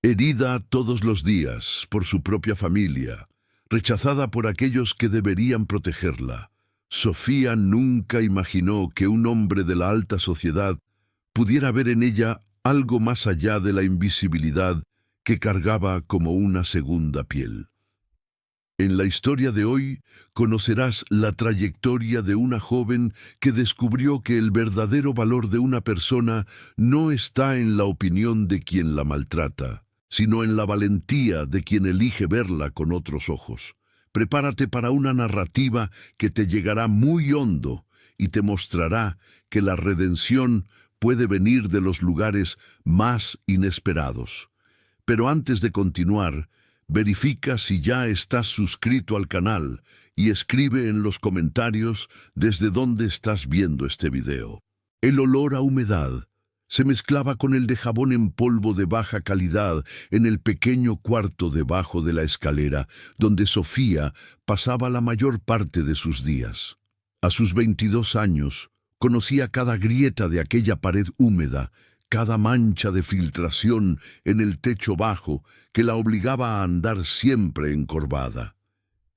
Herida todos los días por su propia familia, rechazada por aquellos que deberían protegerla, Sofía nunca imaginó que un hombre de la alta sociedad pudiera ver en ella algo más allá de la invisibilidad que cargaba como una segunda piel. En la historia de hoy conocerás la trayectoria de una joven que descubrió que el verdadero valor de una persona no está en la opinión de quien la maltrata, sino en la valentía de quien elige verla con otros ojos. Prepárate para una narrativa que te llegará muy hondo y te mostrará que la redención puede venir de los lugares más inesperados. Pero antes de continuar, verifica si ya estás suscrito al canal y escribe en los comentarios desde dónde estás viendo este video. El olor a humedad se mezclaba con el de jabón en polvo de baja calidad en el pequeño cuarto debajo de la escalera, donde Sofía pasaba la mayor parte de sus días. A sus 22 años, conocía cada grieta de aquella pared húmeda, cada mancha de filtración en el techo bajo que la obligaba a andar siempre encorvada.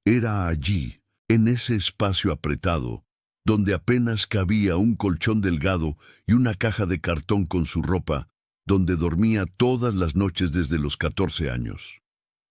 Era allí, en ese espacio apretado, donde apenas cabía un colchón delgado y una caja de cartón con su ropa, donde dormía todas las noches desde los 14 años.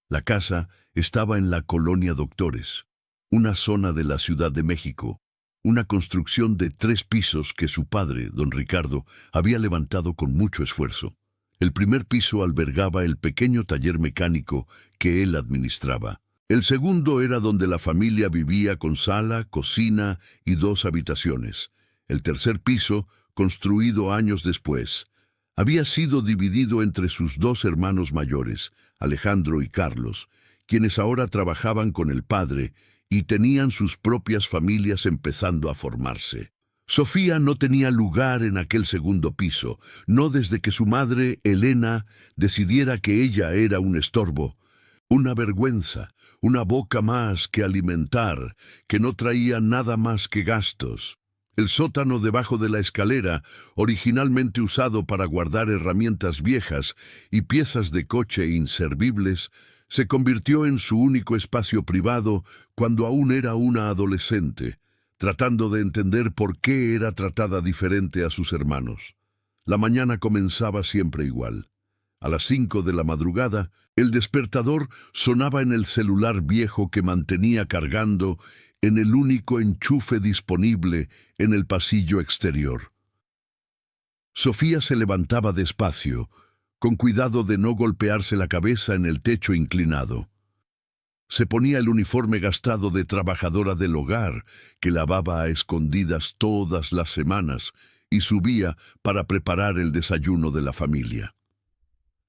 La casa estaba en la Colonia Doctores, una zona de la Ciudad de México, una construcción de 3 pisos que su padre, don Ricardo, había levantado con mucho esfuerzo. El primer piso albergaba el pequeño taller mecánico que él administraba. El segundo era donde la familia vivía con sala, cocina y 2 habitaciones. El tercer piso, construido años después, había sido dividido entre sus 2 hermanos mayores, Alejandro y Carlos, quienes ahora trabajaban con el padre y tenían sus propias familias empezando a formarse. Sofía no tenía lugar en aquel segundo piso, no desde que su madre, Elena, decidiera que ella era un estorbo, una vergüenza, una boca más que alimentar, que no traía nada más que gastos. El sótano debajo de la escalera, originalmente usado para guardar herramientas viejas y piezas de coche inservibles, se convirtió en su único espacio privado cuando aún era una adolescente, tratando de entender por qué era tratada diferente a sus hermanos. La mañana comenzaba siempre igual. A las 5 de la madrugada, el despertador sonaba en el celular viejo que mantenía cargando en el único enchufe disponible en el pasillo exterior. Sofía se levantaba despacio, con cuidado de no golpearse la cabeza en el techo inclinado. Se ponía el uniforme gastado de trabajadora del hogar, que lavaba a escondidas todas las semanas, y subía para preparar el desayuno de la familia.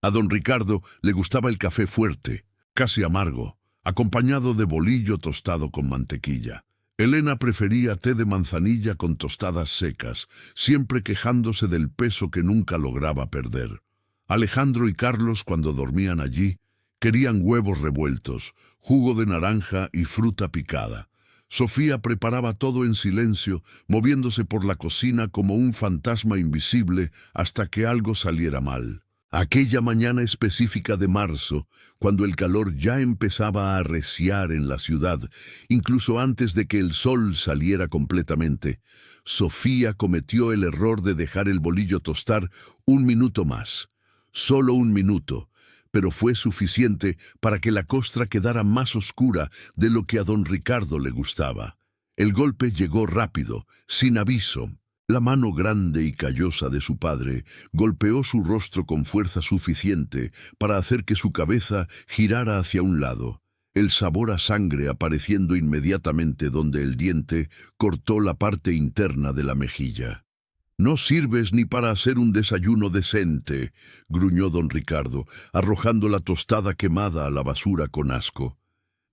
A don Ricardo le gustaba el café fuerte, casi amargo, acompañado de bolillo tostado con mantequilla. Elena prefería té de manzanilla con tostadas secas, siempre quejándose del peso que nunca lograba perder. Alejandro y Carlos, cuando dormían allí, querían huevos revueltos, jugo de naranja y fruta picada. Sofía preparaba todo en silencio, moviéndose por la cocina como un fantasma invisible hasta que algo saliera mal. Aquella mañana específica de marzo, cuando el calor ya empezaba a arreciar en la ciudad, incluso antes de que el sol saliera completamente, Sofía cometió el error de dejar el bolillo tostar 1 minuto más. Solo 1 minuto, pero fue suficiente para que la costra quedara más oscura de lo que a don Ricardo le gustaba. El golpe llegó rápido, sin aviso. La mano grande y callosa de su padre golpeó su rostro con fuerza suficiente para hacer que su cabeza girara hacia un lado, el sabor a sangre apareciendo inmediatamente donde el diente cortó la parte interna de la mejilla. «No sirves ni para hacer un desayuno decente», gruñó don Ricardo, arrojando la tostada quemada a la basura con asco.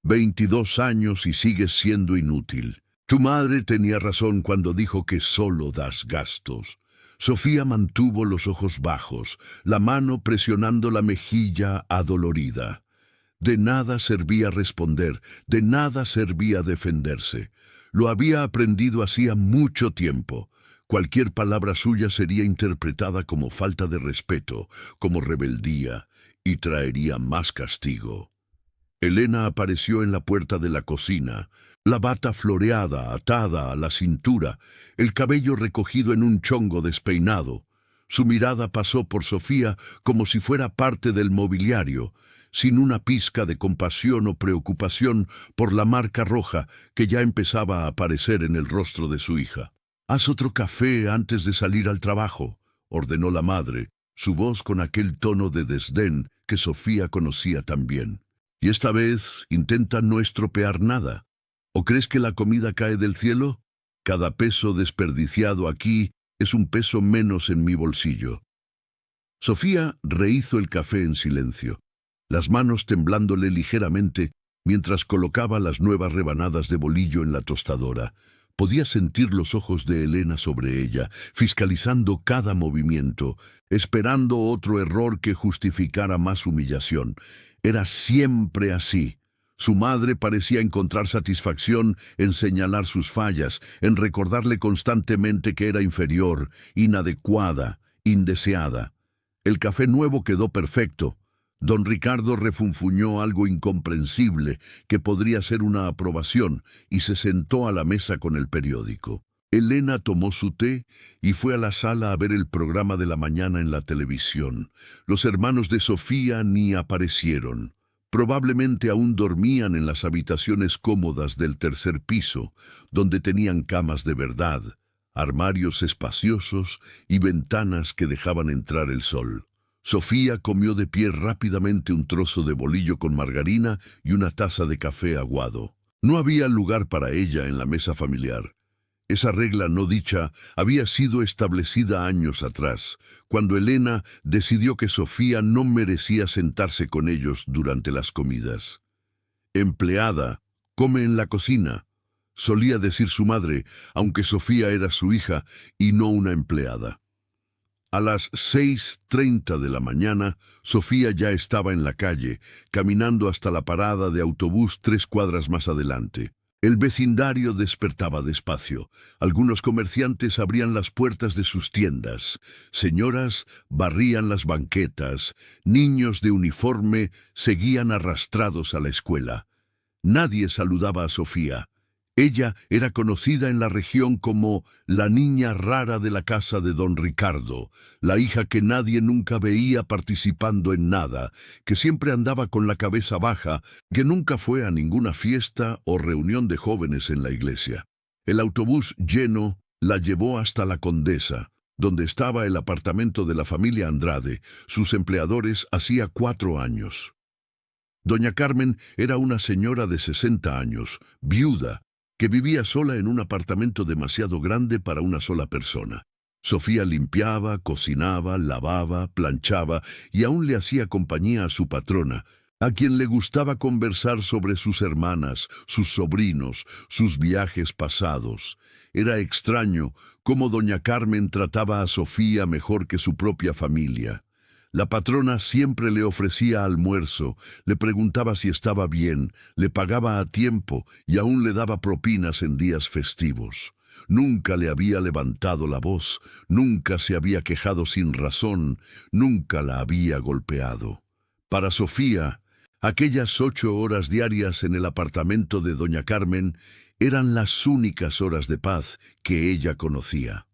22 años y sigues siendo inútil. Tu madre tenía razón cuando dijo que solo das gastos. Sofía mantuvo los ojos bajos, la mano presionando la mejilla adolorida. De nada servía responder, de nada servía defenderse. Lo había aprendido hacía mucho tiempo. Cualquier palabra suya sería interpretada como falta de respeto, como rebeldía, y traería más castigo. Elena apareció en la puerta de la cocina, la bata floreada, atada a la cintura, el cabello recogido en un chongo despeinado. Su mirada pasó por Sofía como si fuera parte del mobiliario, sin una pizca de compasión o preocupación por la marca roja que ya empezaba a aparecer en el rostro de su hija. «Haz otro café antes de salir al trabajo», ordenó la madre, su voz con aquel tono de desdén que Sofía conocía tan bien. «Y esta vez intenta no estropear nada. ¿O crees que la comida cae del cielo? Cada peso desperdiciado aquí es un peso menos en mi bolsillo». Sofía rehizo el café en silencio, las manos temblándole ligeramente mientras colocaba las nuevas rebanadas de bolillo en la tostadora. Podía sentir los ojos de Elena sobre ella, fiscalizando cada movimiento, esperando otro error que justificara más humillación. Era siempre así. Su madre parecía encontrar satisfacción en señalar sus fallas, en recordarle constantemente que era inferior, inadecuada, indeseada. El café nuevo quedó perfecto. Don Ricardo refunfuñó algo incomprensible que podría ser una aprobación y se sentó a la mesa con el periódico. Elena tomó su té y fue a la sala a ver el programa de la mañana en la televisión. Los hermanos de Sofía ni aparecieron. Probablemente aún dormían en las habitaciones cómodas del tercer piso, donde tenían camas de verdad, armarios espaciosos y ventanas que dejaban entrar el sol. Sofía comió de pie rápidamente un trozo de bolillo con margarina y una taza de café aguado. No había lugar para ella en la mesa familiar. Esa regla no dicha había sido establecida años atrás, cuando Elena decidió que Sofía no merecía sentarse con ellos durante las comidas. «Empleada, come en la cocina», solía decir su madre, aunque Sofía era su hija y no una empleada. A las 6:30 de la mañana, Sofía ya estaba en la calle, caminando hasta la parada de autobús 3 cuadras más adelante. El vecindario despertaba despacio. Algunos comerciantes abrían las puertas de sus tiendas. Señoras barrían las banquetas. Niños de uniforme seguían arrastrados a la escuela. Nadie saludaba a Sofía. Ella era conocida en la región como la niña rara de la casa de don Ricardo, la hija que nadie nunca veía participando en nada, que siempre andaba con la cabeza baja, que nunca fue a ninguna fiesta o reunión de jóvenes en la iglesia. El autobús lleno la llevó hasta la Condesa, donde estaba el apartamento de la familia Andrade, sus empleadores hacía 4 años. Doña Carmen era una señora de 60 años, viuda, que vivía sola en un apartamento demasiado grande para una sola persona. Sofía limpiaba, cocinaba, lavaba, planchaba y aún le hacía compañía a su patrona, a quien le gustaba conversar sobre sus hermanas, sus sobrinos, sus viajes pasados. Era extraño cómo doña Carmen trataba a Sofía mejor que su propia familia. La patrona siempre le ofrecía almuerzo, le preguntaba si estaba bien, le pagaba a tiempo y aún le daba propinas en días festivos. Nunca le había levantado la voz, nunca se había quejado sin razón, nunca la había golpeado. Para Sofía, aquellas 8 horas diarias en el apartamento de doña Carmen eran las únicas horas de paz que ella conocía.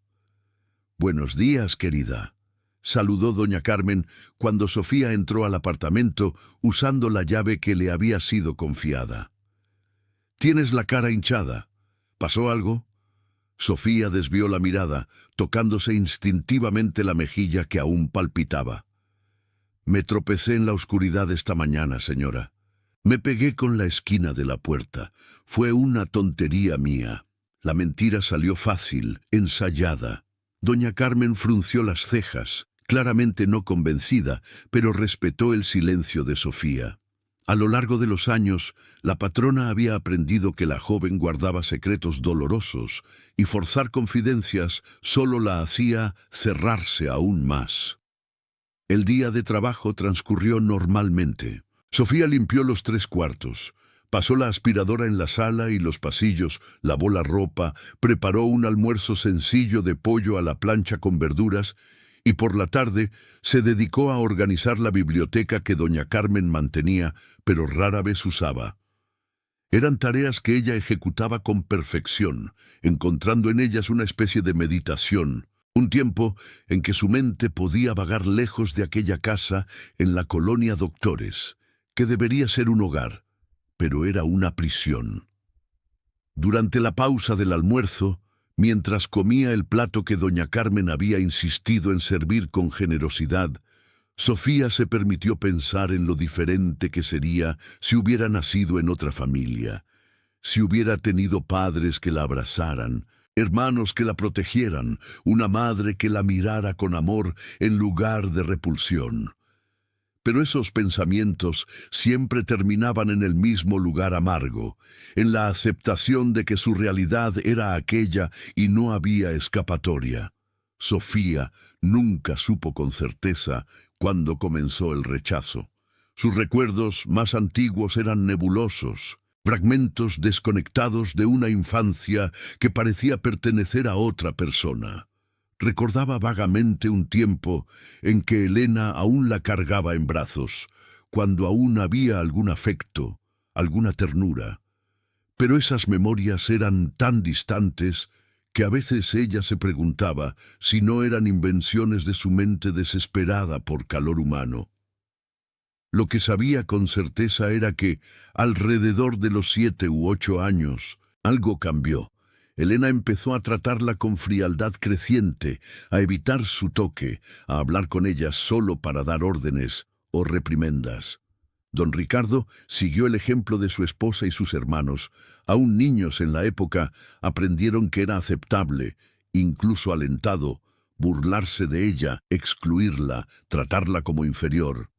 «Buenos días, querida», saludó doña Carmen cuando Sofía entró al apartamento usando la llave que le había sido confiada. «Tienes la cara hinchada. ¿Pasó algo?» Sofía desvió la mirada, tocándose instintivamente la mejilla que aún palpitaba. «Me tropecé en la oscuridad esta mañana, señora. Me pegué con la esquina de la puerta. Fue una tontería mía. La mentira salió fácil, ensayada». Doña Carmen frunció las cejas, claramente no convencida, pero respetó el silencio de Sofía. A lo largo de los años, la patrona había aprendido que la joven guardaba secretos dolorosos y forzar confidencias solo la hacía cerrarse aún más. El día de trabajo transcurrió normalmente. Sofía limpió los 3 cuartos. Pasó la aspiradora en la sala y los pasillos, lavó la ropa, preparó un almuerzo sencillo de pollo a la plancha con verduras y por la tarde se dedicó a organizar la biblioteca que doña Carmen mantenía, pero rara vez usaba. Eran tareas que ella ejecutaba con perfección, encontrando en ellas una especie de meditación, un tiempo en que su mente podía vagar lejos de aquella casa en la colonia Doctores, que debería ser un hogar, pero era una prisión. Durante la pausa del almuerzo, mientras comía el plato que doña Carmen había insistido en servir con generosidad, Sofía se permitió pensar en lo diferente que sería si hubiera nacido en otra familia, si hubiera tenido padres que la abrazaran, hermanos que la protegieran, una madre que la mirara con amor en lugar de repulsión. Pero esos pensamientos siempre terminaban en el mismo lugar amargo, en la aceptación de que su realidad era aquella y no había escapatoria. Sofía nunca supo con certeza cuándo comenzó el rechazo. Sus recuerdos más antiguos eran nebulosos, fragmentos desconectados de una infancia que parecía pertenecer a otra persona. Recordaba vagamente un tiempo en que Elena aún la cargaba en brazos, cuando aún había algún afecto, alguna ternura. Pero esas memorias eran tan distantes que a veces ella se preguntaba si no eran invenciones de su mente desesperada por calor humano. Lo que sabía con certeza era que, alrededor de los 7 u 8 años, algo cambió. Elena empezó a tratarla con frialdad creciente, a evitar su toque, a hablar con ella solo para dar órdenes o reprimendas. Don Ricardo siguió el ejemplo de su esposa y sus hermanos. Aún niños en la época aprendieron que era aceptable, incluso alentado, burlarse de ella, excluirla, tratarla como inferior.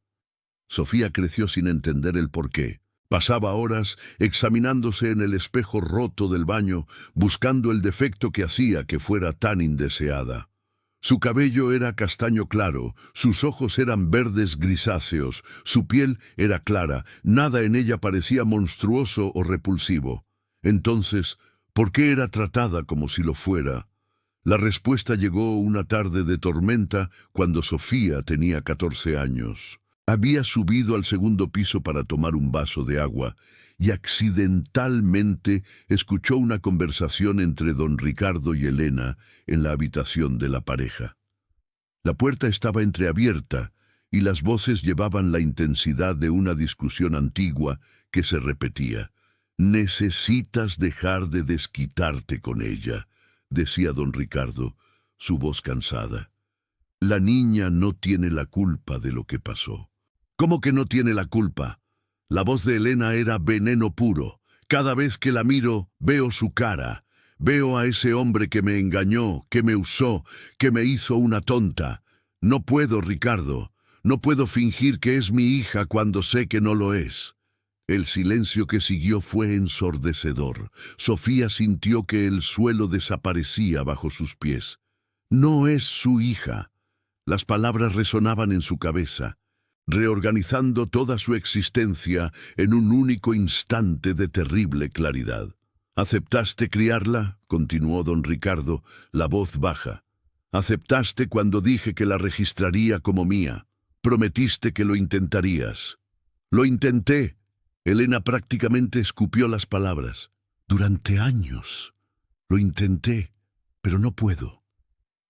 Sofía creció sin entender el porqué. Pasaba horas examinándose en el espejo roto del baño, buscando el defecto que hacía que fuera tan indeseada. Su cabello era castaño claro, sus ojos eran verdes grisáceos, su piel era clara, nada en ella parecía monstruoso o repulsivo. Entonces, ¿por qué era tratada como si lo fuera? La respuesta llegó una tarde de tormenta cuando Sofía tenía 14 años. Había subido al segundo piso para tomar un vaso de agua y accidentalmente escuchó una conversación entre don Ricardo y Elena en la habitación de la pareja. La puerta estaba entreabierta y las voces llevaban la intensidad de una discusión antigua que se repetía. «Necesitas dejar de desquitarte con ella», decía don Ricardo, su voz cansada. «La niña no tiene la culpa de lo que pasó». «¿Cómo que no tiene la culpa?» La voz de Elena era veneno puro. «Cada vez que la miro, veo su cara. Veo a ese hombre que me engañó, que me usó, que me hizo una tonta. No puedo, Ricardo. No puedo fingir que es mi hija cuando sé que no lo es». El silencio que siguió fue ensordecedor. Sofía sintió que el suelo desaparecía bajo sus pies. «No es su hija». Las palabras resonaban en su cabeza, reorganizando toda su existencia en un único instante de terrible claridad. «¿Aceptaste criarla?», continuó don Ricardo, la voz baja. «Aceptaste cuando dije que la registraría como mía. Prometiste que lo intentarías». «Lo intenté». Elena prácticamente escupió las palabras. «Durante años. Lo intenté, pero no puedo.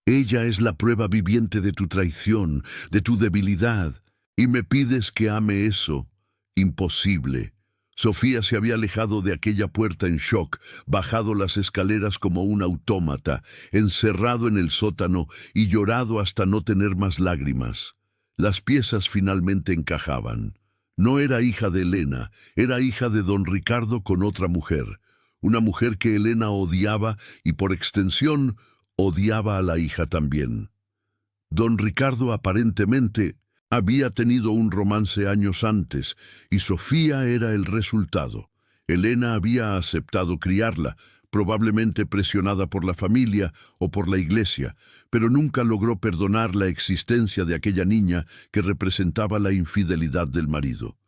Ella es la prueba viviente de tu traición, de tu debilidad. Y me pides que ame eso. Imposible». Sofía se había alejado de aquella puerta en shock, bajado las escaleras como un autómata, encerrado en el sótano y llorado hasta no tener más lágrimas. Las piezas finalmente encajaban. No era hija de Elena, era hija de don Ricardo con otra mujer. Una mujer que Elena odiaba y por extensión odiaba a la hija también. Don Ricardo aparentemente había tenido un romance años antes y Sofía era el resultado. Elena había aceptado criarla, probablemente presionada por la familia o por la iglesia, pero nunca logró perdonar la existencia de aquella niña que representaba la infidelidad del marido.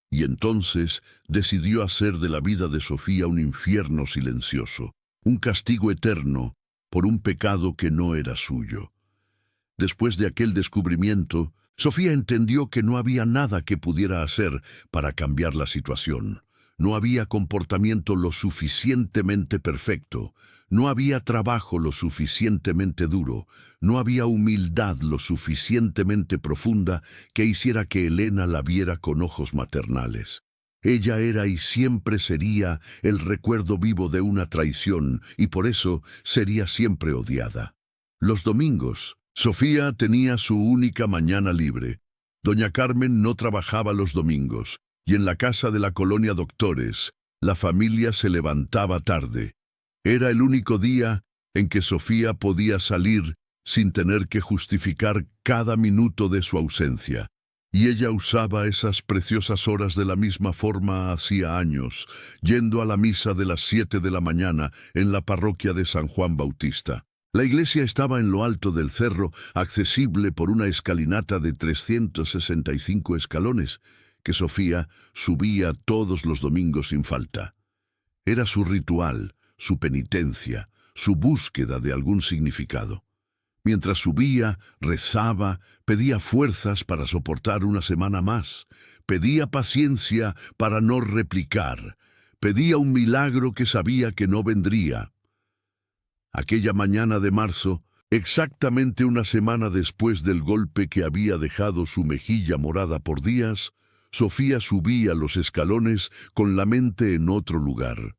Y entonces decidió hacer de la vida de Sofía un infierno silencioso, un castigo eterno por un pecado que no era suyo. Después de aquel descubrimiento, Sofía entendió que no había nada que pudiera hacer para cambiar la situación. No había comportamiento lo suficientemente perfecto, no había trabajo lo suficientemente duro, no había humildad lo suficientemente profunda que hiciera que Elena la viera con ojos maternales. Ella era y siempre sería el recuerdo vivo de una traición y por eso sería siempre odiada. Los domingos, Sofía tenía su única mañana libre. Doña Carmen no trabajaba los domingos y en la casa de la colonia Doctores, la familia se levantaba tarde. Era el único día en que Sofía podía salir sin tener que justificar cada minuto de su ausencia. Y ella usaba esas preciosas horas de la misma forma hacía años, yendo a la misa de las 7 de la mañana en la parroquia de San Juan Bautista. La iglesia estaba en lo alto del cerro, accesible por una escalinata de 365 escalones, que Sofía subía todos los domingos sin falta. Era su ritual, su penitencia, su búsqueda de algún significado. Mientras subía, rezaba, pedía fuerzas para soportar una semana más, pedía paciencia para no replicar, pedía un milagro que sabía que no vendría. Aquella mañana de marzo, exactamente una semana después del golpe que había dejado su mejilla morada por días, Sofía subía los escalones con la mente en otro lugar.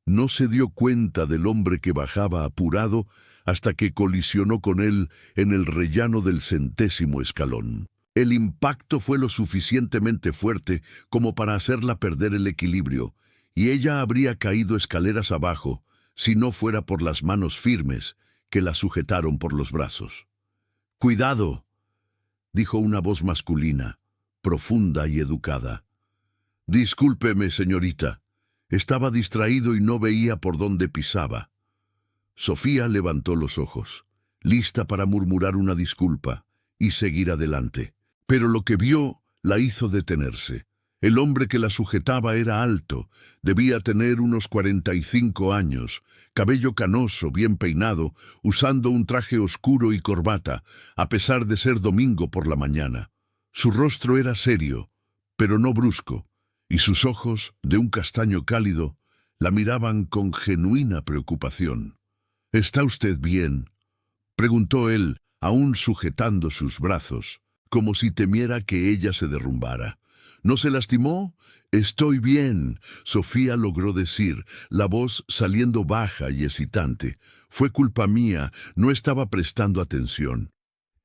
No se dio cuenta del hombre que bajaba apurado hasta que colisionó con él en el rellano del 100º escalón. El impacto fue lo suficientemente fuerte como para hacerla perder el equilibrio, y ella habría caído escaleras abajo si no fuera por las manos firmes que la sujetaron por los brazos. «¡Cuidado!», dijo una voz masculina, profunda y educada. «Discúlpeme, señorita. Estaba distraído y no veía por dónde pisaba». Sofía levantó los ojos, lista para murmurar una disculpa y seguir adelante. Pero lo que vio la hizo detenerse. El hombre que la sujetaba era alto, debía tener unos 45 años, cabello canoso, bien peinado, usando un traje oscuro y corbata, a pesar de ser domingo por la mañana. Su rostro era serio, pero no brusco, y sus ojos, de un castaño cálido, la miraban con genuina preocupación. «¿Está usted bien?», preguntó él, aún sujetando sus brazos, como si temiera que ella se derrumbara. «¿No se lastimó?». «Estoy bien», Sofía logró decir, la voz saliendo baja y hesitante. «Fue culpa mía, no estaba prestando atención».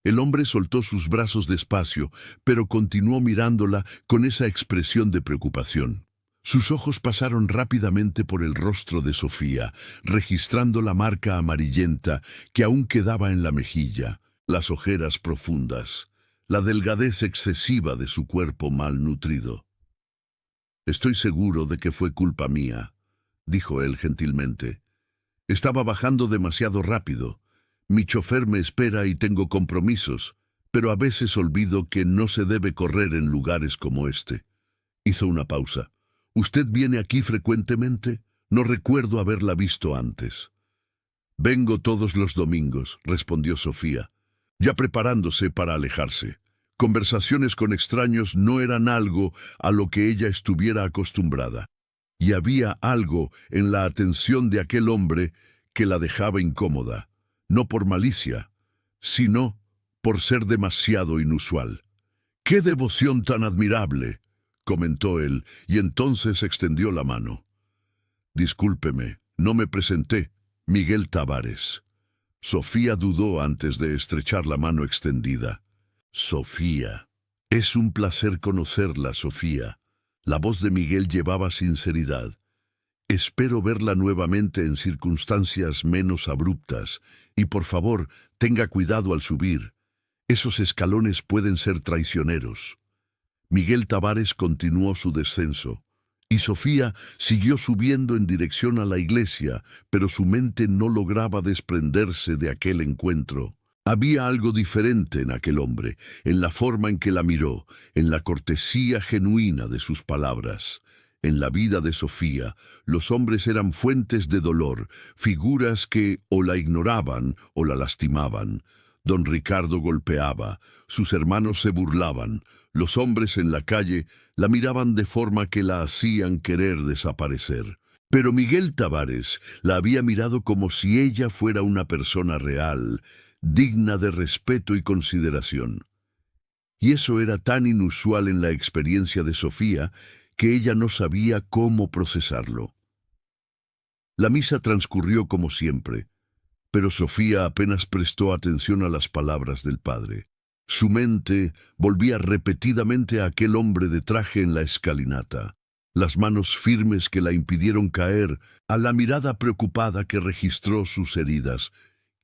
El hombre soltó sus brazos despacio, pero continuó mirándola con esa expresión de preocupación. Sus ojos pasaron rápidamente por el rostro de Sofía, registrando la marca amarillenta que aún quedaba en la mejilla, las ojeras profundas, la delgadez excesiva de su cuerpo malnutrido. «Estoy seguro de que fue culpa mía», dijo él gentilmente. «Estaba bajando demasiado rápido. Mi chofer me espera y tengo compromisos, pero a veces olvido que no se debe correr en lugares como este». Hizo una pausa. «¿Usted viene aquí frecuentemente? No recuerdo haberla visto antes». «Vengo todos los domingos», respondió Sofía, ya preparándose para alejarse. Conversaciones con extraños no eran algo a lo que ella estuviera acostumbrada, y había algo en la atención de aquel hombre que la dejaba incómoda, no por malicia, sino por ser demasiado inusual. «¡Qué devoción tan admirable!», comentó él, y entonces extendió la mano. «Discúlpeme, no me presenté. Miguel Tavares». Sofía dudó antes de estrechar la mano extendida. «Sofía. Es un placer conocerla, Sofía». La voz de Miguel llevaba sinceridad. «Espero verla nuevamente en circunstancias menos abruptas, y por favor, tenga cuidado al subir. Esos escalones pueden ser traicioneros». Miguel Tavares continuó su descenso, y Sofía siguió subiendo en dirección a la iglesia, pero su mente no lograba desprenderse de aquel encuentro. Había algo diferente en aquel hombre, en la forma en que la miró, en la cortesía genuina de sus palabras. En la vida de Sofía, los hombres eran fuentes de dolor, figuras que o la ignoraban o la lastimaban. Don Ricardo golpeaba, sus hermanos se burlaban, los hombres en la calle la miraban de forma que la hacían querer desaparecer. Pero Miguel Tavares la había mirado como si ella fuera una persona real, digna de respeto y consideración. Y eso era tan inusual en la experiencia de Sofía que ella no sabía cómo procesarlo. La misa transcurrió como siempre, pero Sofía apenas prestó atención a las palabras del padre. Su mente volvía repetidamente a aquel hombre de traje en la escalinata, las manos firmes que la impidieron caer, a la mirada preocupada que registró sus heridas.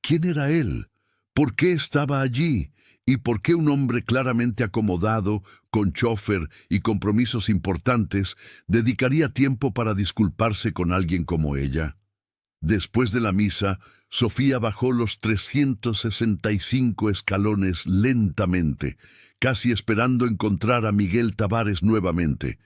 ¿Quién era él? ¿Por qué estaba allí? ¿Y por qué un hombre claramente acomodado, con chofer y compromisos importantes, dedicaría tiempo para disculparse con alguien como ella? Después de la misa, Sofía bajó los 365 escalones lentamente, casi esperando encontrar a Miguel Tavares nuevamente.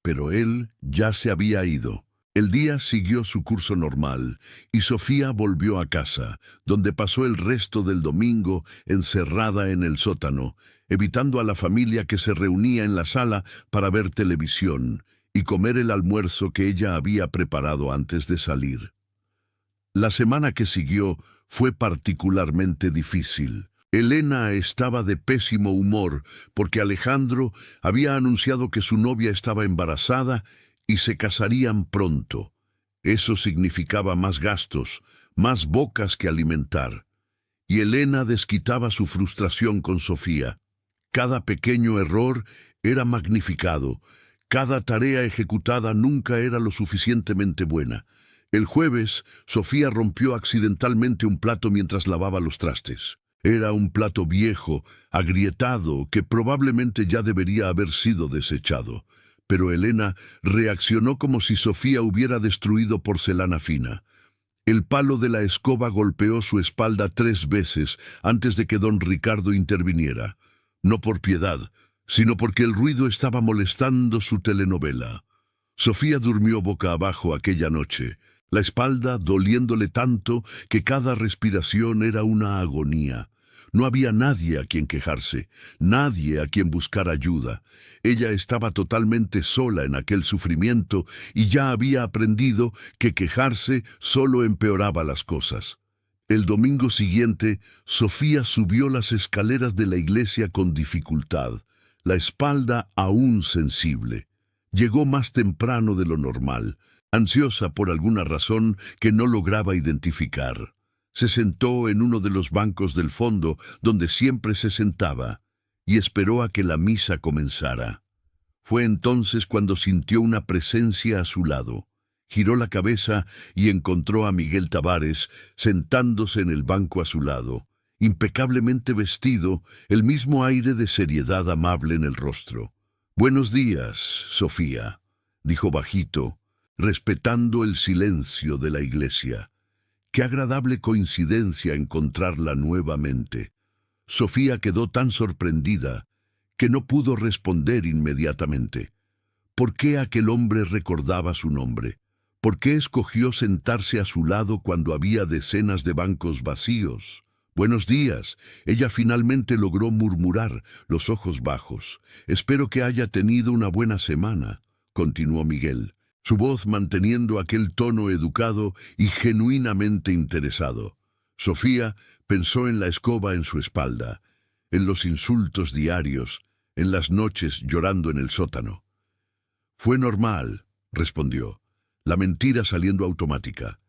Pero él ya se había ido. El día siguió su curso normal y Sofía volvió a casa, donde pasó el resto del domingo encerrada en el sótano, evitando a la familia que se reunía en la sala para ver televisión y comer el almuerzo que ella había preparado antes de salir. La semana que siguió fue particularmente difícil. Elena estaba de pésimo humor porque Alejandro había anunciado que su novia estaba embarazada y se casarían pronto. Eso significaba más gastos, más bocas que alimentar. Y Elena desquitaba su frustración con Sofía. Cada pequeño error era magnificado. Cada tarea ejecutada nunca era lo suficientemente buena. El jueves, Sofía rompió accidentalmente un plato mientras lavaba los trastes. Era un plato viejo, agrietado, que probablemente ya debería haber sido desechado. Pero Elena reaccionó como si Sofía hubiera destruido porcelana fina. El palo de la escoba golpeó su espalda 3 veces antes de que don Ricardo interviniera. No por piedad, sino porque el ruido estaba molestando su telenovela. Sofía durmió boca abajo aquella noche, la espalda doliéndole tanto que cada respiración era una agonía. No había nadie a quien quejarse, nadie a quien buscar ayuda. Ella estaba totalmente sola en aquel sufrimiento y ya había aprendido que quejarse solo empeoraba las cosas. El domingo siguiente, Sofía subió las escaleras de la iglesia con dificultad, la espalda aún sensible. Llegó más temprano de lo normal, ansiosa por alguna razón que no lograba identificar. Se sentó en uno de los bancos del fondo donde siempre se sentaba y esperó a que la misa comenzara. Fue entonces cuando sintió una presencia a su lado. Giró la cabeza y encontró a Miguel Tavares sentándose en el banco a su lado, impecablemente vestido, el mismo aire de seriedad amable en el rostro. «Buenos días, Sofía», dijo bajito, respetando el silencio de la iglesia. Qué agradable coincidencia encontrarla nuevamente. Sofía quedó tan sorprendida que no pudo responder inmediatamente. ¿Por qué aquel hombre recordaba su nombre? ¿Por qué escogió sentarse a su lado cuando había decenas de bancos vacíos? «Buenos días», ella finalmente logró murmurar, los ojos bajos. «Espero que haya tenido una buena semana», continuó Miguel, su voz manteniendo aquel tono educado y genuinamente interesado. Sofía pensó en la escoba en su espalda, en los insultos diarios, en las noches llorando en el sótano. «Fue normal», respondió, la mentira saliendo automática.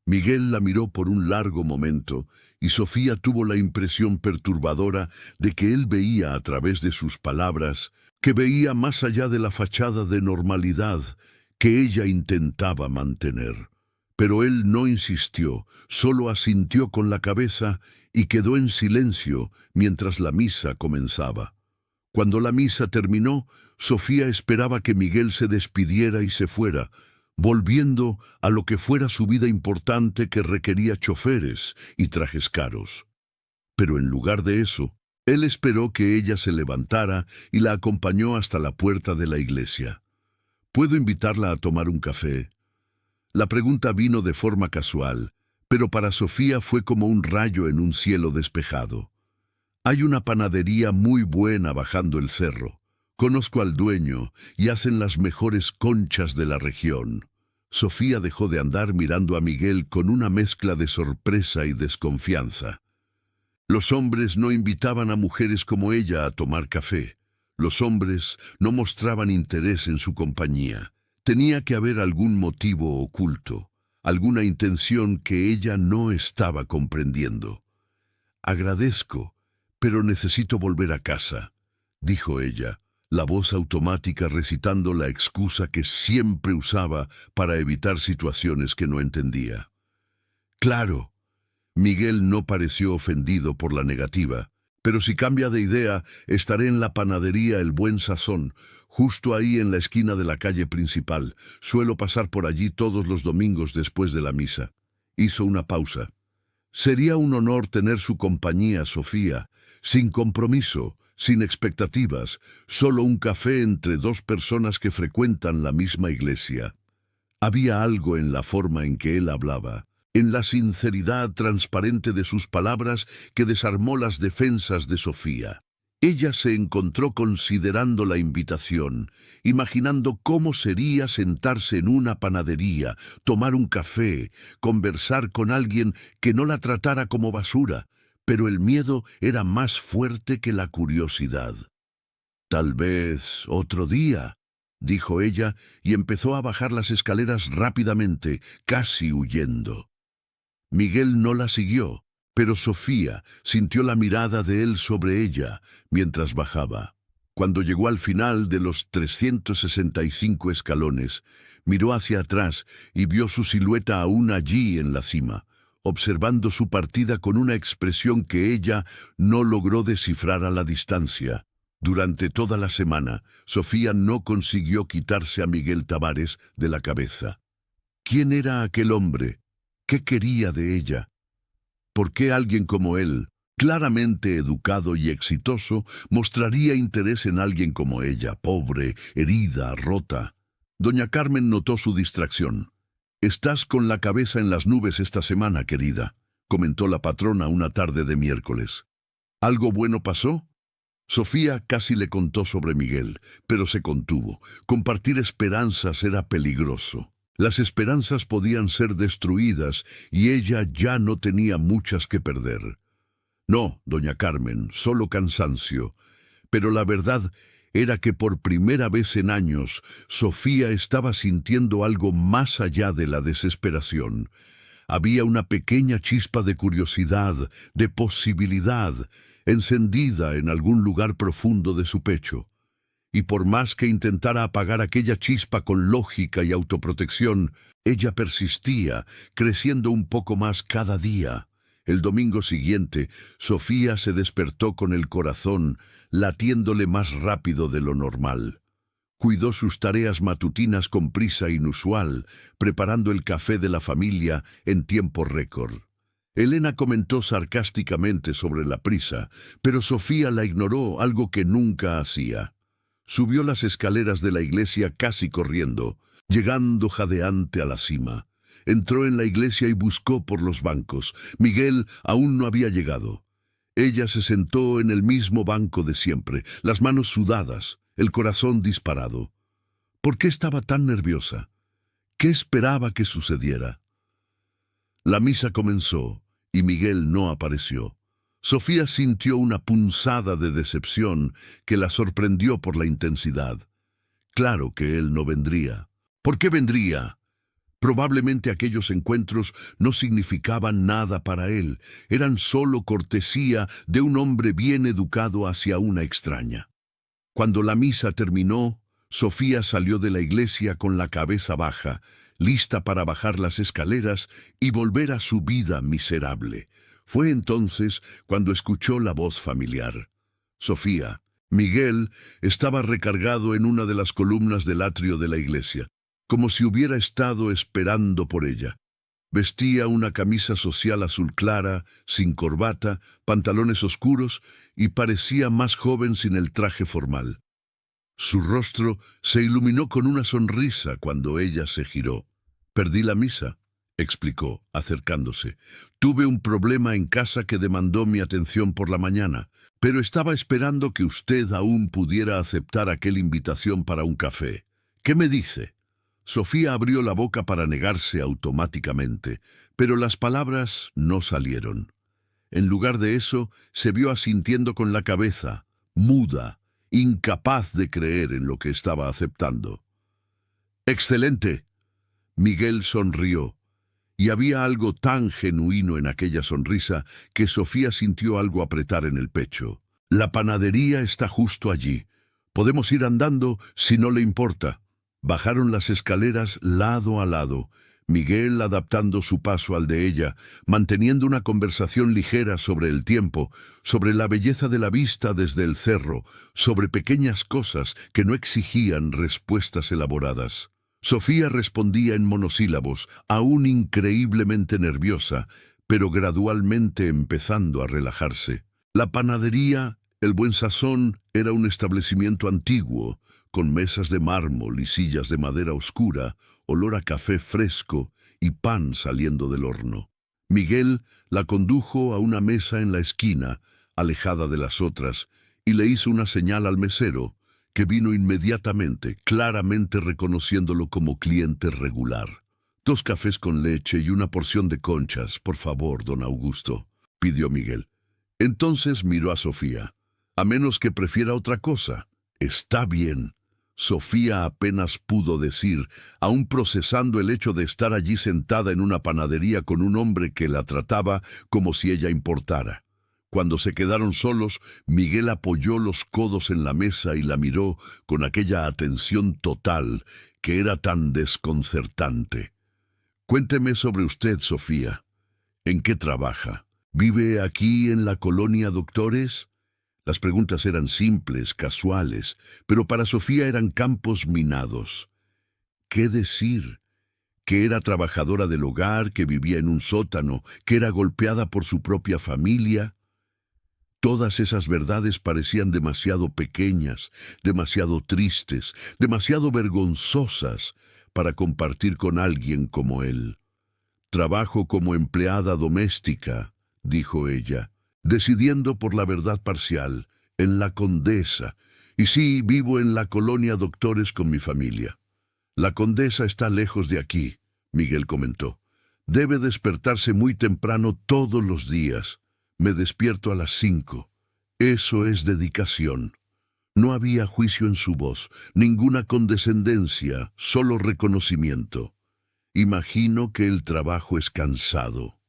Miguel la miró por un largo momento y Sofía tuvo la impresión perturbadora de que él veía a través de sus palabras, que veía más allá de la fachada de normalidad que ella intentaba mantener. Pero él no insistió, solo asintió con la cabeza y quedó en silencio mientras la misa comenzaba. Cuando la misa terminó, Sofía esperaba que Miguel se despidiera y se fuera, volviendo a lo que fuera su vida importante que requería choferes y trajes caros. Pero en lugar de eso, él esperó que ella se levantara y la acompañó hasta la puerta de la iglesia. «¿Puedo invitarla a tomar un café?». La pregunta vino de forma casual, pero para Sofía fue como un rayo en un cielo despejado. Hay una panadería muy buena bajando el cerro. Conozco al dueño y hacen las mejores conchas de la región. Sofía dejó de andar mirando a Miguel con una mezcla de sorpresa y desconfianza. Los hombres no invitaban a mujeres como ella a tomar café. Los hombres no mostraban interés en su compañía. Tenía que haber algún motivo oculto, alguna intención que ella no estaba comprendiendo. «Agradezco, pero necesito volver a casa», dijo ella, la voz automática recitando la excusa que siempre usaba para evitar situaciones que no entendía. «Claro». Miguel no pareció ofendido por la negativa. «Pero si cambia de idea, estaré en la panadería El Buen Sazón, justo ahí en la esquina de la calle principal. Suelo pasar por allí todos los domingos después de la misa». Hizo una pausa. «Sería un honor tener su compañía, Sofía, sin compromiso, sin expectativas, solo un café entre dos personas que frecuentan la misma iglesia». Había algo en la forma en que él hablaba, en la sinceridad transparente de sus palabras, que desarmó las defensas de Sofía. Ella se encontró considerando la invitación, imaginando cómo sería sentarse en una panadería, tomar un café, conversar con alguien que no la tratara como basura, pero el miedo era más fuerte que la curiosidad. «Tal vez otro día», dijo ella, y empezó a bajar las escaleras rápidamente, casi huyendo. Miguel no la siguió, pero Sofía sintió la mirada de él sobre ella mientras bajaba. Cuando llegó al final de los 365 escalones, miró hacia atrás y vio su silueta aún allí en la cima, observando su partida con una expresión que ella no logró descifrar a la distancia. Durante toda la semana, Sofía no consiguió quitarse a Miguel Tavares de la cabeza. ¿Quién era aquel hombre? ¿Qué quería de ella? ¿Por qué alguien como él, claramente educado y exitoso, mostraría interés en alguien como ella, pobre, herida, rota? Doña Carmen notó su distracción. «Estás con la cabeza en las nubes esta semana, querida», comentó la patrona una tarde de miércoles. «¿Algo bueno pasó?» Sofía casi le contó sobre Miguel, pero se contuvo. Compartir esperanzas era peligroso. Las esperanzas podían ser destruidas y ella ya no tenía muchas que perder. «No, doña Carmen, solo cansancio». Pero la verdad era que por primera vez en años, Sofía estaba sintiendo algo más allá de la desesperación. Había una pequeña chispa de curiosidad, de posibilidad, encendida en algún lugar profundo de su pecho. Y por más que intentara apagar aquella chispa con lógica y autoprotección, ella persistía, creciendo un poco más cada día. El domingo siguiente, Sofía se despertó con el corazón latiéndole más rápido de lo normal. Cuidó sus tareas matutinas con prisa inusual, preparando el café de la familia en tiempo récord. Elena comentó sarcásticamente sobre la prisa, pero Sofía la ignoró, algo que nunca hacía. Subió las escaleras de la iglesia casi corriendo, llegando jadeante a la cima. Entró en la iglesia y buscó por los bancos. Miguel aún no había llegado. Ella se sentó en el mismo banco de siempre, las manos sudadas, el corazón disparado. ¿Por qué estaba tan nerviosa? ¿Qué esperaba que sucediera? La misa comenzó y Miguel no apareció. Sofía sintió una punzada de decepción que la sorprendió por la intensidad. Claro que él no vendría. ¿Por qué vendría? Probablemente aquellos encuentros no significaban nada para él, eran solo cortesía de un hombre bien educado hacia una extraña. Cuando la misa terminó, Sofía salió de la iglesia con la cabeza baja, lista para bajar las escaleras y volver a su vida miserable. Fue entonces cuando escuchó la voz familiar. Sofía. Miguel estaba recargado en una de las columnas del atrio de la iglesia, como si hubiera estado esperando por ella. Vestía una camisa social azul clara, sin corbata, pantalones oscuros y parecía más joven sin el traje formal. Su rostro se iluminó con una sonrisa cuando ella se giró. «Perdí la misa», explicó, acercándose. Tuve un problema en casa que demandó mi atención por la mañana, pero estaba esperando que usted aún pudiera aceptar aquella invitación para un café. ¿Qué me dice? Sofía abrió la boca para negarse automáticamente, pero las palabras no salieron. En lugar de eso, se vio asintiendo con la cabeza, muda, incapaz de creer en lo que estaba aceptando. ¡Excelente! Miguel sonrió, y había algo tan genuino en aquella sonrisa que Sofía sintió algo apretar en el pecho. La panadería está justo allí. Podemos ir andando si no le importa. Bajaron las escaleras lado a lado, Miguel adaptando su paso al de ella, manteniendo una conversación ligera sobre el tiempo, sobre la belleza de la vista desde el cerro, sobre pequeñas cosas que no exigían respuestas elaboradas. Sofía respondía en monosílabos, aún increíblemente nerviosa, pero gradualmente empezando a relajarse. La panadería, el Buen Sazón, era un establecimiento antiguo, con mesas de mármol y sillas de madera oscura, olor a café fresco y pan saliendo del horno. Miguel la condujo a una mesa en la esquina, alejada de las otras, y le hizo una señal al mesero, que vino inmediatamente, claramente reconociéndolo como cliente regular. 2 cafés con leche y una porción de conchas, por favor, don Augusto, pidió Miguel. Entonces miró a Sofía. A menos que prefiera otra cosa. Está bien. Sofía apenas pudo decir, aún procesando el hecho de estar allí sentada en una panadería con un hombre que la trataba como si ella importara. Cuando se quedaron solos, Miguel apoyó los codos en la mesa y la miró con aquella atención total que era tan desconcertante. Cuénteme sobre usted, Sofía. ¿En qué trabaja? ¿Vive aquí en la colonia Doctores? Las preguntas eran simples, casuales, pero para Sofía eran campos minados. ¿Qué decir? Que era trabajadora del hogar, que vivía en un sótano, que era golpeada por su propia familia. Todas esas verdades parecían demasiado pequeñas, demasiado tristes, demasiado vergonzosas para compartir con alguien como él. Trabajo como empleada doméstica, dijo ella, decidiendo por la verdad parcial, en la Condesa, y sí, vivo en la colonia Doctores con mi familia. La Condesa está lejos de aquí, Miguel comentó. Debe despertarse muy temprano todos los días. Me despierto a las 5. Eso es dedicación. No había juicio en su voz, ninguna condescendencia, solo reconocimiento. Imagino que el trabajo es cansado.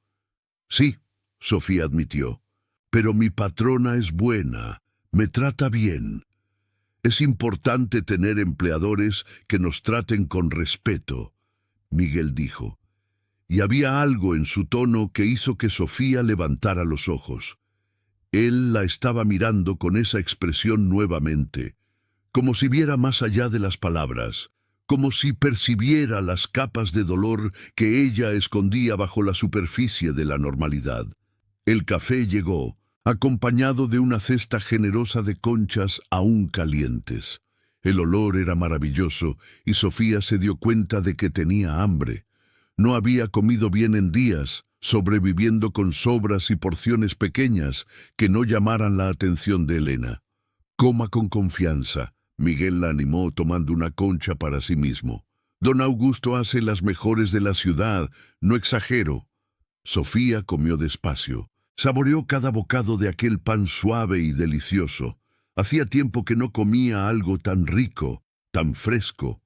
Sí, Sofía admitió, pero mi patrona es buena, me trata bien. Es importante tener empleadores que nos traten con respeto, Miguel dijo. Y había algo en su tono que hizo que Sofía levantara los ojos. Él la estaba mirando con esa expresión nuevamente, como si viera más allá de las palabras, como si percibiera las capas de dolor que ella escondía bajo la superficie de la normalidad. El café llegó, acompañado de una cesta generosa de conchas aún calientes. El olor era maravilloso y Sofía se dio cuenta de que tenía hambre. No había comido bien en días, sobreviviendo con sobras y porciones pequeñas que no llamaran la atención de Elena. Coma con confianza, Miguel la animó tomando una concha para sí mismo. Don Augusto hace las mejores de la ciudad, no exagero. Sofía comió despacio. Saboreó cada bocado de aquel pan suave y delicioso. Hacía tiempo que no comía algo tan rico, tan fresco.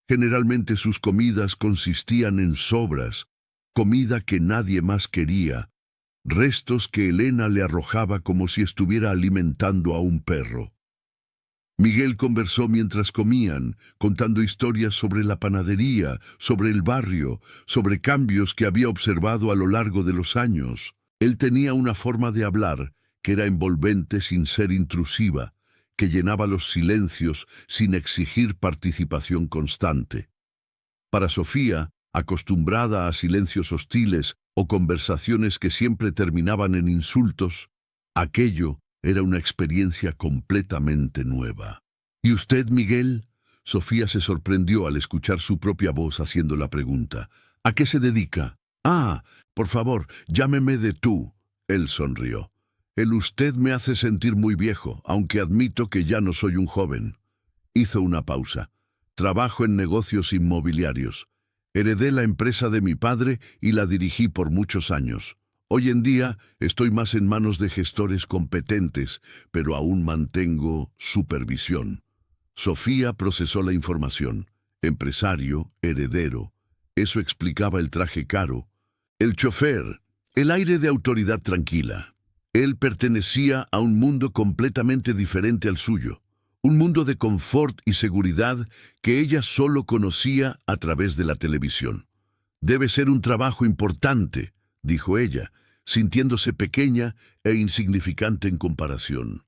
Generalmente sus comidas consistían en sobras, comida que nadie más quería, restos que Elena le arrojaba como si estuviera alimentando a un perro. Miguel conversó mientras comían, contando historias sobre la panadería, sobre el barrio, sobre cambios que había observado a lo largo de los años. Él tenía una forma de hablar que era envolvente sin ser intrusiva, que llenaba los silencios sin exigir participación constante. Para Sofía, acostumbrada a silencios hostiles o conversaciones que siempre terminaban en insultos, aquello era una experiencia completamente nueva. ¿Y usted, Miguel? Sofía se sorprendió al escuchar su propia voz haciendo la pregunta. ¿A qué se dedica? Ah, por favor, llámeme de tú. Él sonrió. El usted me hace sentir muy viejo, aunque admito que ya no soy un joven. Hizo una pausa. Trabajo en negocios inmobiliarios. Heredé la empresa de mi padre y la dirigí por muchos años. Hoy en día estoy más en manos de gestores competentes, pero aún mantengo supervisión. Sofía procesó la información. Empresario, heredero. Eso explicaba el traje caro. El chofer, el aire de autoridad tranquila. Él pertenecía a un mundo completamente diferente al suyo. Un mundo de confort y seguridad que ella solo conocía a través de la televisión. Debe ser un trabajo importante, dijo ella, sintiéndose pequeña e insignificante en comparación.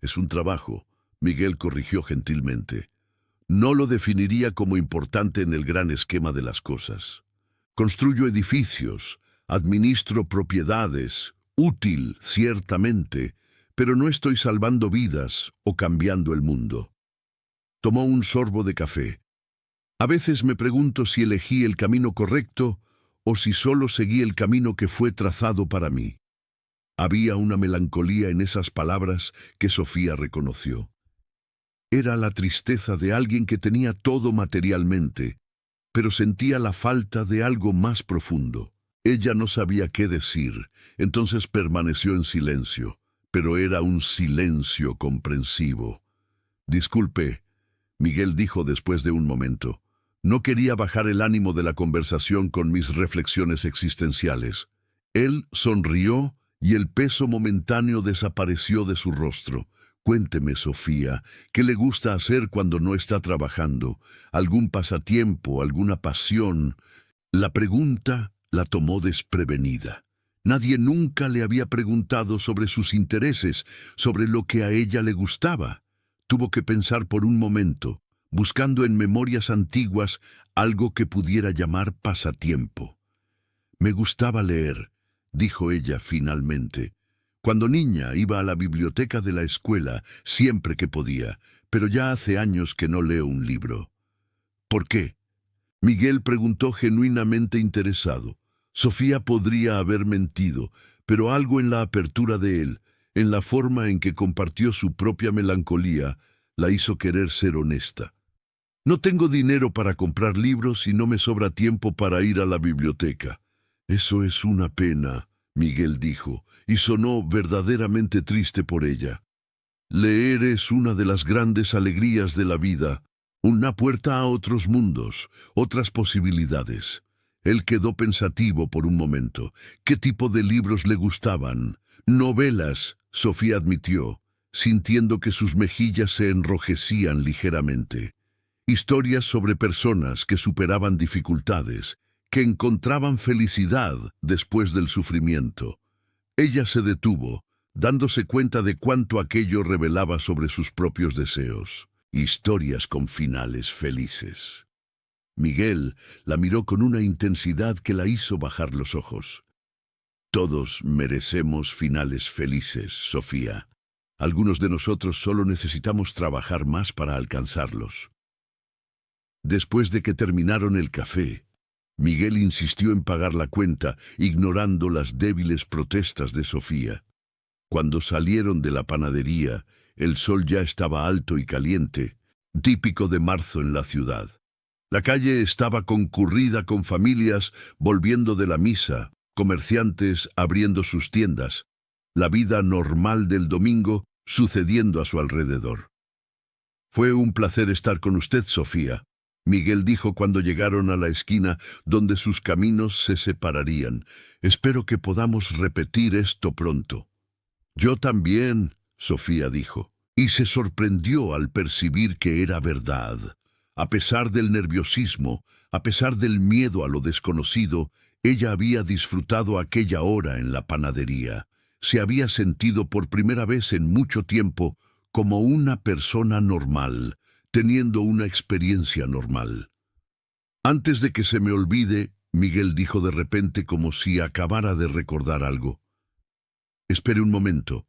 Es un trabajo, Miguel corrigió gentilmente. No lo definiría como importante en el gran esquema de las cosas. Construyo edificios, administro propiedades, útil, ciertamente, pero no estoy salvando vidas o cambiando el mundo. Tomó un sorbo de café. A veces me pregunto si elegí el camino correcto o si solo seguí el camino que fue trazado para mí. Había una melancolía en esas palabras que Sofía reconoció. Era la tristeza de alguien que tenía todo materialmente, pero sentía la falta de algo más profundo. Ella no sabía qué decir, entonces permaneció en silencio, pero era un silencio comprensivo. Disculpe, Miguel dijo después de un momento. No quería bajar el ánimo de la conversación con mis reflexiones existenciales. Él sonrió y el peso momentáneo desapareció de su rostro. Cuénteme, Sofía, ¿qué le gusta hacer cuando no está trabajando? ¿Algún pasatiempo, alguna pasión? La pregunta la tomó desprevenida. Nadie nunca le había preguntado sobre sus intereses, sobre lo que a ella le gustaba. Tuvo que pensar por un momento, buscando en memorias antiguas algo que pudiera llamar pasatiempo. Me gustaba leer, dijo ella finalmente. Cuando niña iba a la biblioteca de la escuela siempre que podía, pero ya hace años que no leo un libro. ¿Por qué? Miguel preguntó genuinamente interesado. Sofía podría haber mentido, pero algo en la apertura de él, en la forma en que compartió su propia melancolía, la hizo querer ser honesta. No tengo dinero para comprar libros y no me sobra tiempo para ir a la biblioteca. Eso es una pena, Miguel dijo, y sonó verdaderamente triste por ella. Leer es una de las grandes alegrías de la vida, una puerta a otros mundos, otras posibilidades. Él quedó pensativo por un momento. ¿Qué tipo de libros le gustaban? Novelas, Sofía admitió, sintiendo que sus mejillas se enrojecían ligeramente. Historias sobre personas que superaban dificultades, que encontraban felicidad después del sufrimiento. Ella se detuvo, dándose cuenta de cuánto aquello revelaba sobre sus propios deseos. Historias con finales felices. Miguel la miró con una intensidad que la hizo bajar los ojos. Todos merecemos finales felices, Sofía. Algunos de nosotros solo necesitamos trabajar más para alcanzarlos. Después de que terminaron el café, Miguel insistió en pagar la cuenta, ignorando las débiles protestas de Sofía. Cuando salieron de la panadería, el sol ya estaba alto y caliente, típico de marzo en la ciudad. La calle estaba concurrida con familias volviendo de la misa, comerciantes abriendo sus tiendas, la vida normal del domingo sucediendo a su alrededor. Fue un placer estar con usted, Sofía, Miguel dijo cuando llegaron a la esquina donde sus caminos se separarían. Espero que podamos repetir esto pronto. Yo también, Sofía dijo, y se sorprendió al percibir que era verdad. A pesar del nerviosismo, a pesar del miedo a lo desconocido, ella había disfrutado aquella hora en la panadería. Se había sentido por primera vez en mucho tiempo como una persona normal, teniendo una experiencia normal. Antes de que se me olvide, Miguel dijo de repente como si acabara de recordar algo. Espere un momento.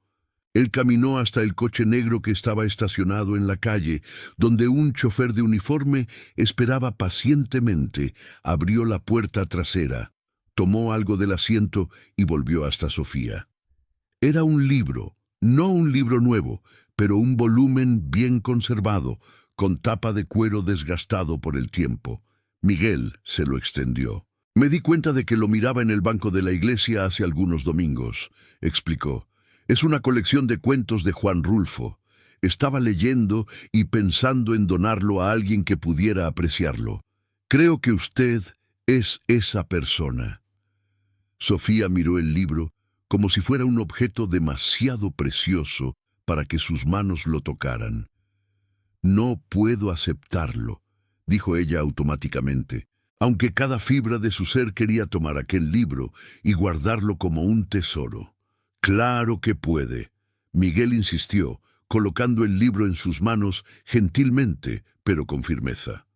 Él caminó hasta el coche negro que estaba estacionado en la calle, donde un chofer de uniforme esperaba pacientemente. Abrió la puerta trasera. tomó algo del asiento y volvió hasta Sofía. Era un libro, no un libro nuevo, pero un volumen bien conservado, con tapa de cuero desgastado por el tiempo. Miguel se lo extendió. Me di cuenta de que lo miraba en el banco de la iglesia hace algunos domingos, explicó. Es una colección de cuentos de Juan Rulfo. Estaba leyendo y pensando en donarlo a alguien que pudiera apreciarlo. Creo que usted es esa persona. Sofía miró el libro como si fuera un objeto demasiado precioso para que sus manos lo tocaran. No puedo aceptarlo, dijo ella automáticamente, aunque cada fibra de su ser quería tomar aquel libro y guardarlo como un tesoro. Claro que puede. Miguel insistió, colocando el libro en sus manos gentilmente, pero con firmeza.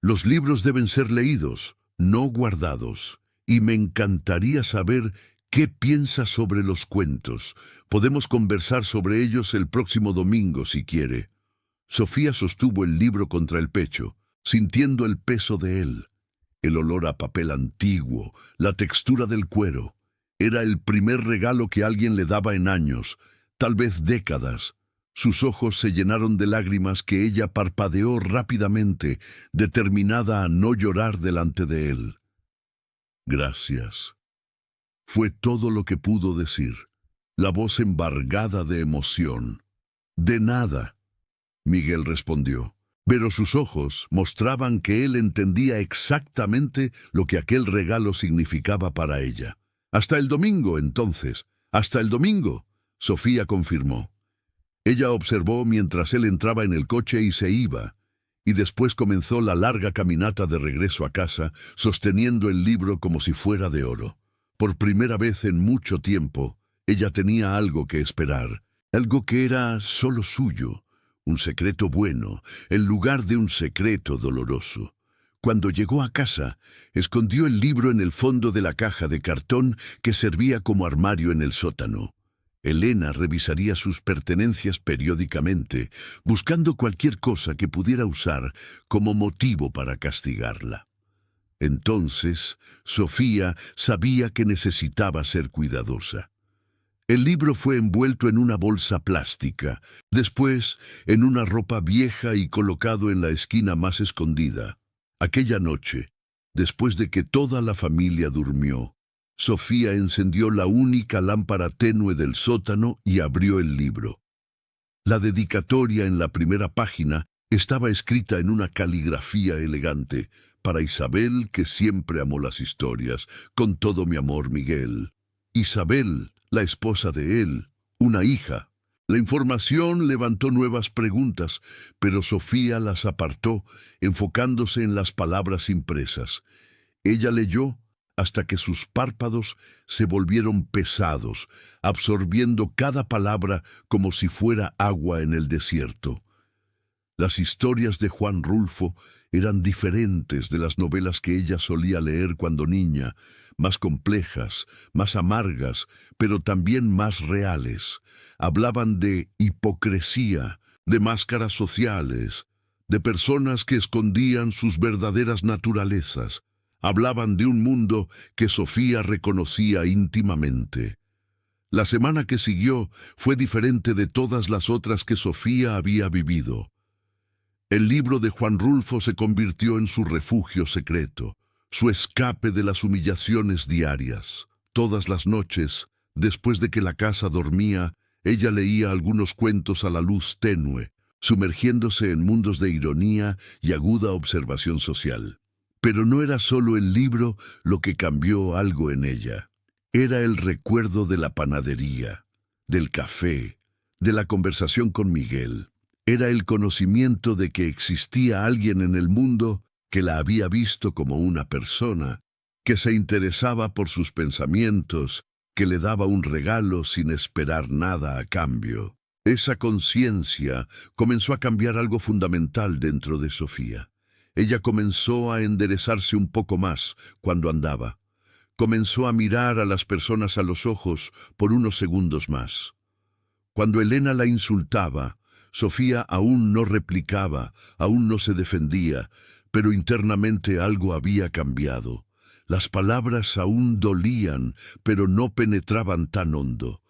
Los libros deben ser leídos, no guardados, y me encantaría saber qué piensa sobre los cuentos. Podemos conversar sobre ellos el próximo domingo si quiere. Sofía sostuvo el libro contra el pecho, sintiendo el peso de él. El olor a papel antiguo, la textura del cuero. Era el primer regalo que alguien le daba en años, tal vez décadas. Sus ojos se llenaron de lágrimas que ella parpadeó rápidamente, determinada a no llorar delante de él. Gracias. Fue todo lo que pudo decir, la voz embargada de emoción. De nada, Miguel respondió, pero sus ojos mostraban que él entendía exactamente lo que aquel regalo significaba para ella. Hasta el domingo, entonces. Hasta el domingo, Sofía confirmó. Ella observó mientras él entraba en el coche y se iba, y después comenzó la larga caminata de regreso a casa, sosteniendo el libro como si fuera de oro. Por primera vez en mucho tiempo, ella tenía algo que esperar, algo que era solo suyo, un secreto bueno, en lugar de un secreto doloroso. Cuando llegó a casa, escondió el libro en el fondo de la caja de cartón que servía como armario en el sótano. Elena revisaría sus pertenencias periódicamente, buscando cualquier cosa que pudiera usar como motivo para castigarla. Entonces, Sofía sabía que necesitaba ser cuidadosa. El libro fue envuelto en una bolsa plástica, después en una ropa vieja y colocado en la esquina más escondida. Aquella noche, después de que toda la familia durmió, Sofía encendió la única lámpara tenue del sótano y abrió el libro. La dedicatoria en la primera página estaba escrita en una caligrafía elegante: para Isabel, que siempre amó las historias, con todo mi amor, Miguel. Isabel, la esposa de él, una hija. La información levantó nuevas preguntas, pero Sofía las apartó, enfocándose en las palabras impresas. Ella leyó hasta que sus párpados se volvieron pesados, absorbiendo cada palabra como si fuera agua en el desierto. Las historias de Juan Rulfo eran diferentes de las novelas que ella solía leer cuando niña, más complejas, más amargas, pero también más reales. Hablaban de hipocresía, de máscaras sociales, de personas que escondían sus verdaderas naturalezas. Hablaban de un mundo que Sofía reconocía íntimamente. La semana que siguió fue diferente de todas las otras que Sofía había vivido. El libro de Juan Rulfo se convirtió en su refugio secreto, su escape de las humillaciones diarias. Todas las noches, después de que la casa dormía, ella leía algunos cuentos a la luz tenue, sumergiéndose en mundos de ironía y aguda observación social. Pero no era solo el libro lo que cambió algo en ella. Era el recuerdo de la panadería, del café, de la conversación con Miguel. Era el conocimiento de que existía alguien en el mundo que la había visto como una persona, que se interesaba por sus pensamientos, que le daba un regalo sin esperar nada a cambio. Esa conciencia comenzó a cambiar algo fundamental dentro de Sofía. Ella comenzó a enderezarse un poco más cuando andaba. Comenzó a mirar a las personas a los ojos por unos segundos más. Cuando Elena la insultaba, Sofía aún no replicaba, aún no se defendía, pero internamente algo había cambiado. Las palabras aún dolían, pero no penetraban tan hondo.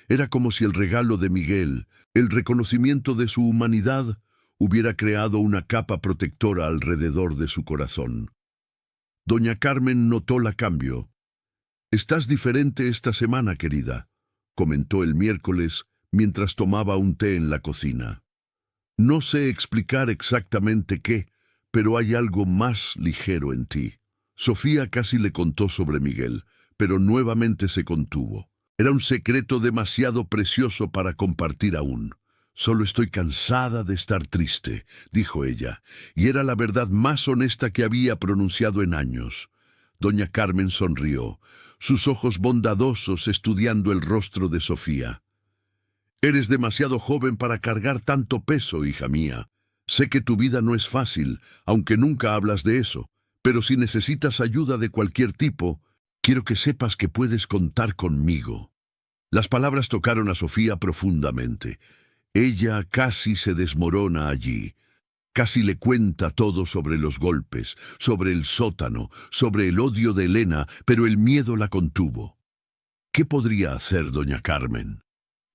Era como si el regalo de Miguel, el reconocimiento de su humanidad, hubiera creado una capa protectora alrededor de su corazón. Doña Carmen notó la cambio. «Estás diferente esta semana, querida», comentó el miércoles mientras tomaba un té en la cocina. «No sé explicar exactamente qué, pero hay algo más ligero en ti». Sofía casi le contó sobre Miguel, pero nuevamente se contuvo. Era un secreto demasiado precioso para compartir aún. «Solo estoy cansada de estar triste», dijo ella, y era la verdad más honesta que había pronunciado en años. Doña Carmen sonrió, sus ojos bondadosos estudiando el rostro de Sofía. «Eres demasiado joven para cargar tanto peso, hija mía. Sé que tu vida no es fácil, aunque nunca hablas de eso, pero si necesitas ayuda de cualquier tipo, quiero que sepas que puedes contar conmigo». Las palabras tocaron a Sofía profundamente. Ella casi se desmorona allí. Casi le cuenta todo sobre los golpes, sobre el sótano, sobre el odio de Elena, pero el miedo la contuvo. ¿Qué podría hacer doña Carmen?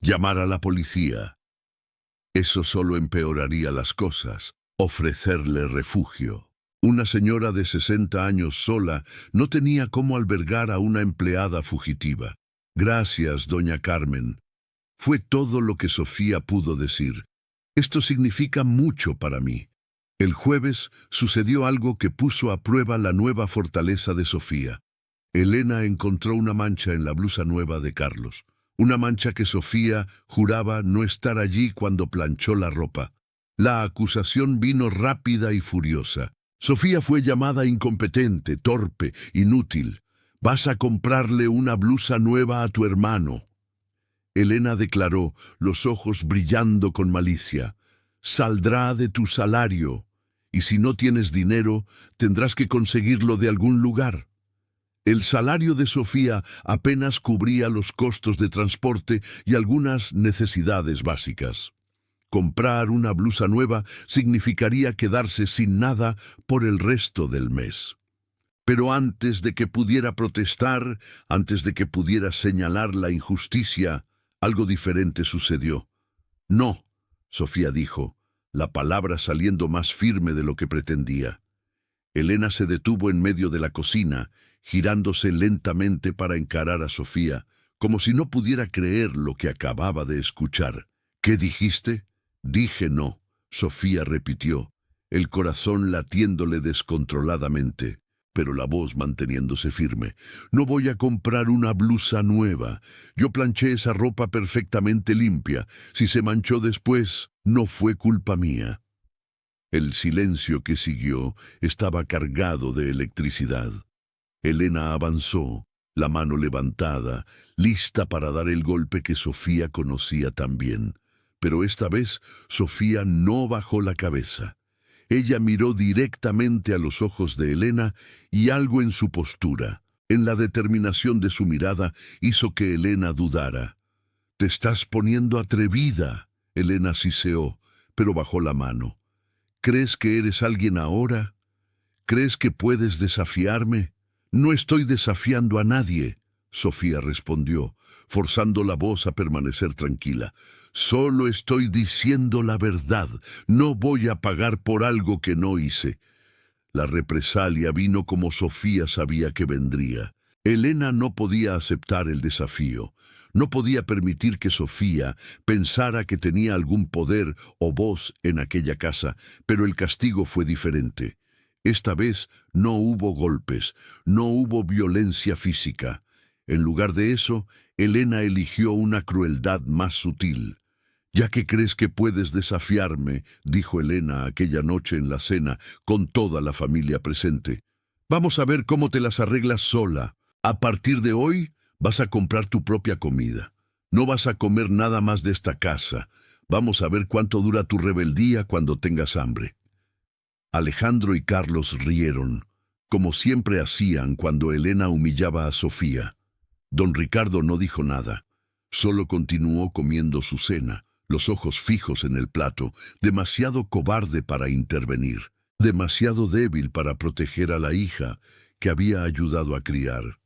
¿Llamar a la policía? Eso solo empeoraría las cosas. Ofrecerle refugio. Una señora de 60 años sola no tenía cómo albergar a una empleada fugitiva. «Gracias, doña Carmen». Fue todo lo que Sofía pudo decir. «Esto significa mucho para mí». El jueves sucedió algo que puso a prueba la nueva fortaleza de Sofía. Elena encontró una mancha en la blusa nueva de Carlos. Una mancha que Sofía juraba no estar allí cuando planchó la ropa. La acusación vino rápida y furiosa. Sofía fue llamada incompetente, torpe, inútil. «Vas a comprarle una blusa nueva a tu hermano». Elena declaró, los ojos brillando con malicia. «Saldrá de tu salario, y si no tienes dinero, tendrás que conseguirlo de algún lugar». El salario de Sofía apenas cubría los costos de transporte y algunas necesidades básicas. Comprar una blusa nueva significaría quedarse sin nada por el resto del mes. Pero antes de que pudiera protestar, antes de que pudiera señalar la injusticia, algo diferente sucedió. «No», Sofía dijo, la palabra saliendo más firme de lo que pretendía. Elena se detuvo en medio de la cocina, girándose lentamente para encarar a Sofía, como si no pudiera creer lo que acababa de escuchar. «¿Qué dijiste?» «Dije no», Sofía repitió, el corazón latiéndole descontroladamente, pero la voz manteniéndose firme. «No voy a comprar una blusa nueva. Yo planché esa ropa perfectamente limpia. Si se manchó después, no fue culpa mía». El silencio que siguió estaba cargado de electricidad. Elena avanzó, la mano levantada, lista para dar el golpe que Sofía conocía tan bien. Pero esta vez Sofía no bajó la cabeza. Ella miró directamente a los ojos de Elena y algo en su postura, en la determinación de su mirada, hizo que Elena dudara. «Te estás poniendo atrevida», Elena siseó, pero bajó la mano. «¿Crees que eres alguien ahora? ¿Crees que puedes desafiarme?» «No estoy desafiando a nadie», Sofía respondió, forzando la voz a permanecer tranquila. «Solo estoy diciendo la verdad. No voy a pagar por algo que no hice». La represalia vino como Sofía sabía que vendría. Elena no podía aceptar el desafío. No podía permitir que Sofía pensara que tenía algún poder o voz en aquella casa, pero el castigo fue diferente. Esta vez no hubo golpes, no hubo violencia física. En lugar de eso, Elena eligió una crueldad más sutil. «Ya que crees que puedes desafiarme», dijo Elena aquella noche en la cena, con toda la familia presente, «vamos a ver cómo te las arreglas sola. A partir de hoy, vas a comprar tu propia comida. No vas a comer nada más de esta casa. Vamos a ver cuánto dura tu rebeldía cuando tengas hambre». Alejandro y Carlos rieron, como siempre hacían cuando Elena humillaba a Sofía. Don Ricardo no dijo nada, solo continuó comiendo su cena, los ojos fijos en el plato, demasiado cobarde para intervenir, demasiado débil para proteger a la hija, que había ayudado a criar.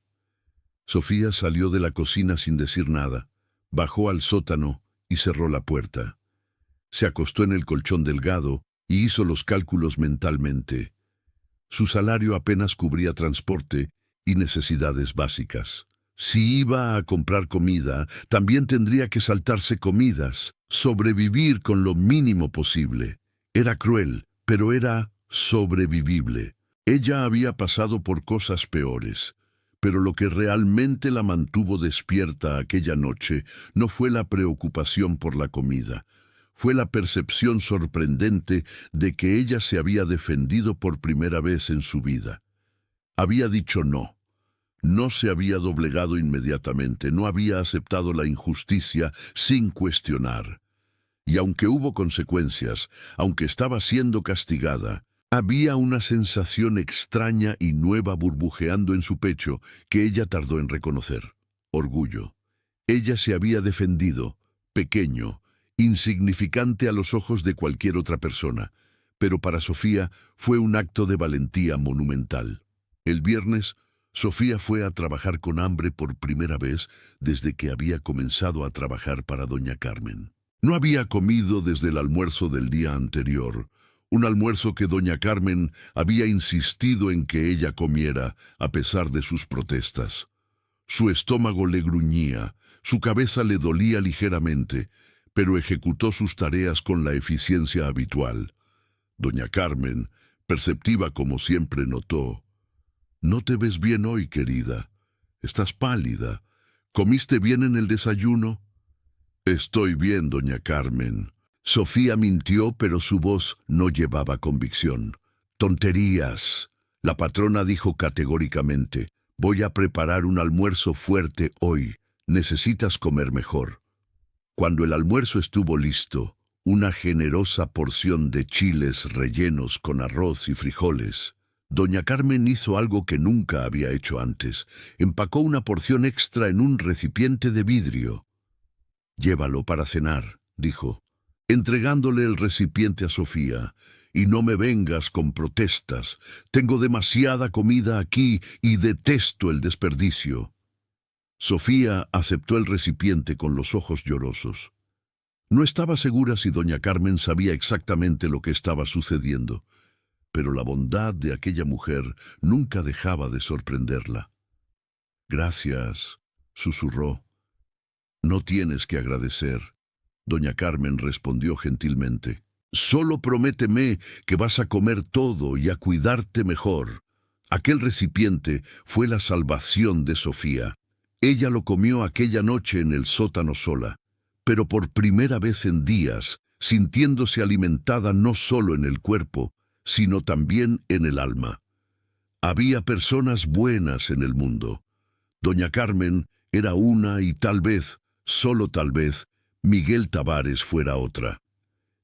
Sofía salió de la cocina sin decir nada, bajó al sótano y cerró la puerta. Se acostó en el colchón delgado y hizo los cálculos mentalmente. Su salario apenas cubría transporte y necesidades básicas. Si iba a comprar comida, también tendría que saltarse comidas, sobrevivir con lo mínimo posible. Era cruel, pero era sobrevivible. Ella había pasado por cosas peores, pero lo que realmente la mantuvo despierta aquella noche no fue la preocupación por la comida. Fue la percepción sorprendente de que ella se había defendido por primera vez en su vida. Había dicho no. No se había doblegado inmediatamente, no había aceptado la injusticia sin cuestionar. Y aunque hubo consecuencias, aunque estaba siendo castigada, había una sensación extraña y nueva burbujeando en su pecho que ella tardó en reconocer. Orgullo. Ella se había defendido, pequeño, insignificante a los ojos de cualquier otra persona, pero para Sofía fue un acto de valentía monumental. El viernes, Sofía fue a trabajar con hambre por primera vez desde que había comenzado a trabajar para doña Carmen. No había comido desde el almuerzo del día anterior, un almuerzo que doña Carmen había insistido en que ella comiera a pesar de sus protestas. Su estómago le gruñía, su cabeza le dolía ligeramente, pero ejecutó sus tareas con la eficiencia habitual. Doña Carmen, perceptiva como siempre, notó: «No te ves bien hoy, querida. Estás pálida. ¿Comiste bien en el desayuno?» «Estoy bien, doña Carmen». Sofía mintió, pero su voz no llevaba convicción. «Tonterías», la patrona dijo categóricamente. «Voy a preparar un almuerzo fuerte hoy. Necesitas comer mejor». Cuando el almuerzo estuvo listo, una generosa porción de chiles rellenos con arroz y frijoles, doña Carmen hizo algo que nunca había hecho antes. Empacó una porción extra en un recipiente de vidrio. «Llévalo para cenar», dijo, entregándole el recipiente a Sofía. «Y no me vengas con protestas. Tengo demasiada comida aquí y detesto el desperdicio». Sofía aceptó el recipiente con los ojos llorosos. No estaba segura si doña Carmen sabía exactamente lo que estaba sucediendo, pero la bondad de aquella mujer nunca dejaba de sorprenderla. «Gracias», susurró. «No tienes que agradecer», doña Carmen respondió gentilmente. «Solo prométeme que vas a comer todo y a cuidarte mejor». Aquel recipiente fue la salvación de Sofía. Ella lo comió aquella noche en el sótano sola, pero por primera vez en días, sintiéndose alimentada no solo en el cuerpo, sino también en el alma. Había personas buenas en el mundo. Doña Carmen era una y tal vez, solo tal vez, Miguel Tavares fuera otra.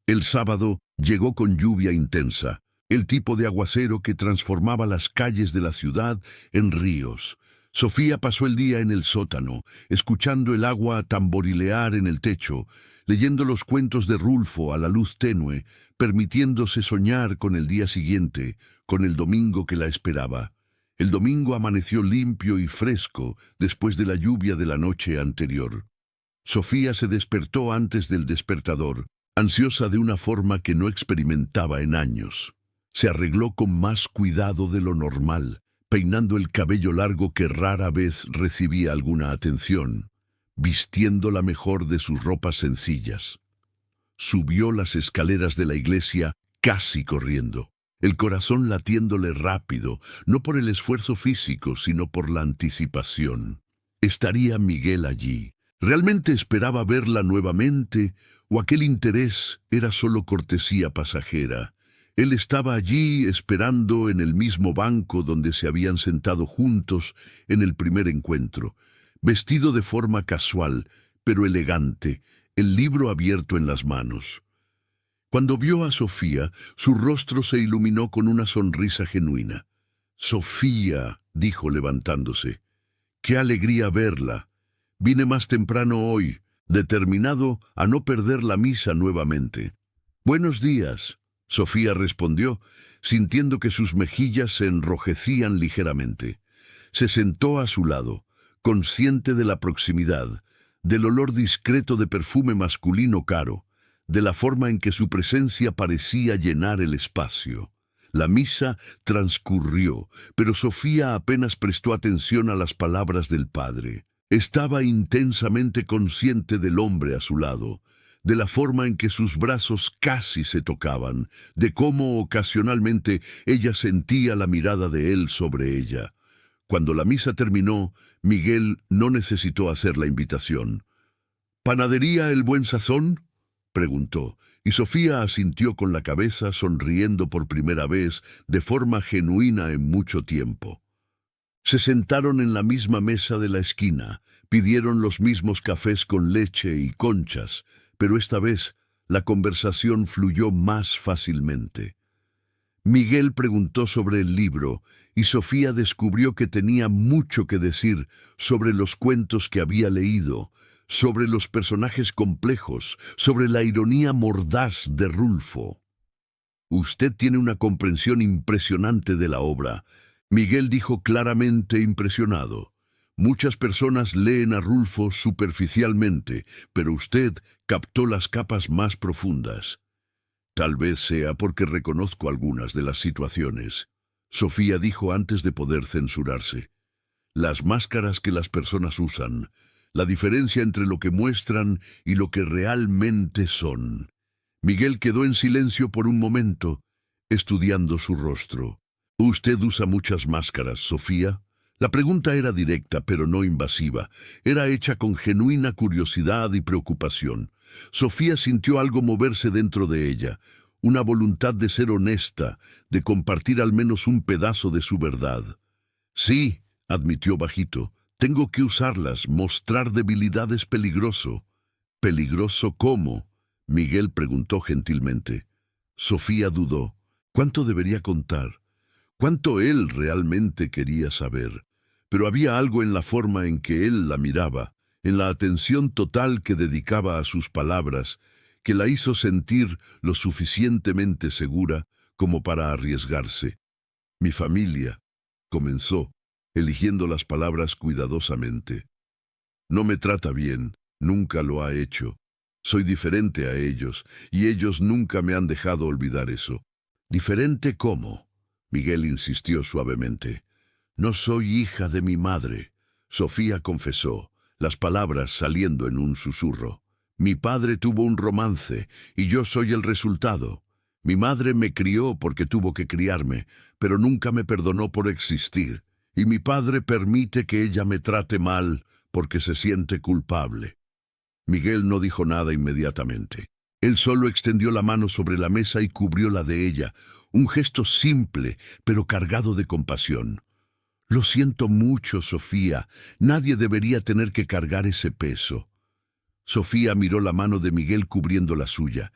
El sábado llegó con lluvia intensa, el tipo de aguacero que transformaba las calles de la ciudad en ríos. Sofía pasó el día en el sótano, escuchando el agua tamborilear en el techo, leyendo los cuentos de Rulfo a la luz tenue, permitiéndose soñar con el día siguiente, con el domingo que la esperaba. El domingo amaneció limpio y fresco después de la lluvia de la noche anterior. Sofía se despertó antes del despertador, ansiosa de una forma que no experimentaba en años. Se arregló con más cuidado de lo normal, peinando el cabello largo que rara vez recibía alguna atención, vistiendo la mejor de sus ropas sencillas. Subió las escaleras de la iglesia casi corriendo, el corazón latiéndole rápido, no por el esfuerzo físico, sino por la anticipación. ¿Estaría Miguel allí? ¿Realmente esperaba verla nuevamente, o aquel interés era solo cortesía pasajera? Él estaba allí esperando en el mismo banco donde se habían sentado juntos en el primer encuentro, vestido de forma casual, pero elegante, el libro abierto en las manos. Cuando vio a Sofía, su rostro se iluminó con una sonrisa genuina. «Sofía», dijo levantándose, «qué alegría verla. Vine más temprano hoy, determinado a no perder la misa nuevamente». «Buenos días», Sofía respondió, sintiendo que sus mejillas se enrojecían ligeramente. Se sentó a su lado, consciente de la proximidad, del olor discreto de perfume masculino caro, de la forma en que su presencia parecía llenar el espacio. La misa transcurrió, pero Sofía apenas prestó atención a las palabras del padre. Estaba intensamente consciente del hombre a su lado, de la forma en que sus brazos casi se tocaban, de cómo ocasionalmente ella sentía la mirada de él sobre ella. Cuando la misa terminó, Miguel no necesitó hacer la invitación. ¿Panadería El Buen Sazón?, preguntó, y Sofía asintió con la cabeza, sonriendo por primera vez de forma genuina en mucho tiempo. Se sentaron en la misma mesa de la esquina, pidieron los mismos cafés con leche y conchas, pero esta vez la conversación fluyó más fácilmente. Miguel preguntó sobre el libro, y Sofía descubrió que tenía mucho que decir sobre los cuentos que había leído, sobre los personajes complejos, sobre la ironía mordaz de Rulfo. «Usted tiene una comprensión impresionante de la obra», Miguel dijo claramente impresionado. «Muchas personas leen a Rulfo superficialmente, pero usted captó las capas más profundas». «Tal vez sea porque reconozco algunas de las situaciones», Sofía dijo antes de poder censurarse. «Las máscaras que las personas usan, la diferencia entre lo que muestran y lo que realmente son». Miguel quedó en silencio por un momento, estudiando su rostro. «¿Usted usa muchas máscaras, Sofía?». La pregunta era directa, pero no invasiva. Era hecha con genuina curiosidad y preocupación. Sofía sintió algo moverse dentro de ella, una voluntad de ser honesta, de compartir al menos un pedazo de su verdad. «Sí», admitió bajito, «tengo que usarlas. Mostrar debilidad es peligroso». «¿Peligroso cómo?», Miguel preguntó gentilmente. Sofía dudó. ¿Cuánto debería contar? ¿Cuánto él realmente quería saber? Pero había algo en la forma en que él la miraba, en la atención total que dedicaba a sus palabras, que la hizo sentir lo suficientemente segura como para arriesgarse. «Mi familia», comenzó, eligiendo las palabras cuidadosamente. «No me trata bien, nunca lo ha hecho. Soy diferente a ellos, y ellos nunca me han dejado olvidar eso». «¿Diferente cómo?», Miguel insistió suavemente. «No soy hija de mi madre», Sofía confesó, las palabras saliendo en un susurro. «Mi padre tuvo un romance, y yo soy el resultado. Mi madre me crió porque tuvo que criarme, pero nunca me perdonó por existir, y mi padre permite que ella me trate mal porque se siente culpable». Miguel no dijo nada inmediatamente. Él solo extendió la mano sobre la mesa y cubrió la de ella, un gesto simple, pero cargado de compasión. «Lo siento mucho, Sofía. Nadie debería tener que cargar ese peso». Sofía miró la mano de Miguel cubriendo la suya.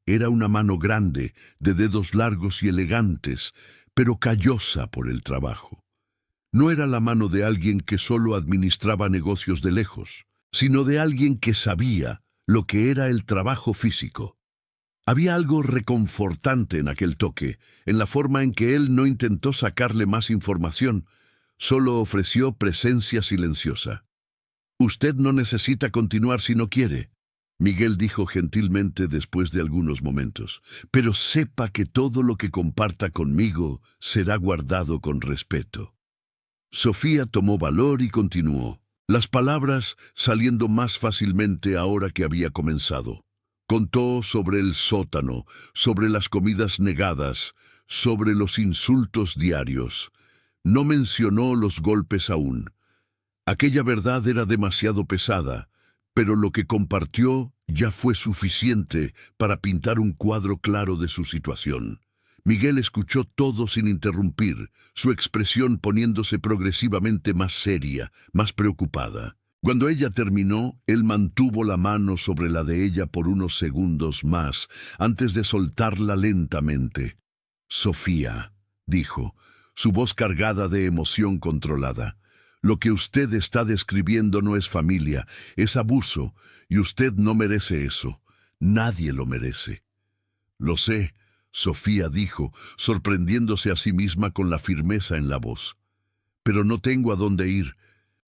Era una mano grande, de dedos largos y elegantes, pero callosa por el trabajo. No era la mano de alguien que solo administraba negocios de lejos, sino de alguien que sabía lo que era el trabajo físico. Había algo reconfortante en aquel toque, en la forma en que él no intentó sacarle más información, solo ofreció presencia silenciosa. «Usted no necesita continuar si no quiere», Miguel dijo gentilmente después de algunos momentos, «pero sepa que todo lo que comparta conmigo será guardado con respeto». Sofía tomó valor y continuó, las palabras saliendo más fácilmente ahora que había comenzado. Contó sobre el sótano, sobre las comidas negadas, sobre los insultos diarios. No mencionó los golpes aún. Aquella verdad era demasiado pesada, pero lo que compartió ya fue suficiente para pintar un cuadro claro de su situación. Miguel escuchó todo sin interrumpir, su expresión poniéndose progresivamente más seria, más preocupada. Cuando ella terminó, él mantuvo la mano sobre la de ella por unos segundos más, antes de soltarla lentamente. «Sofía», dijo, su voz cargada de emoción controlada, «lo que usted está describiendo no es familia, es abuso, y usted no merece eso. Nadie lo merece». «Lo sé», Sofía dijo, sorprendiéndose a sí misma con la firmeza en la voz. Pero no tengo a dónde ir.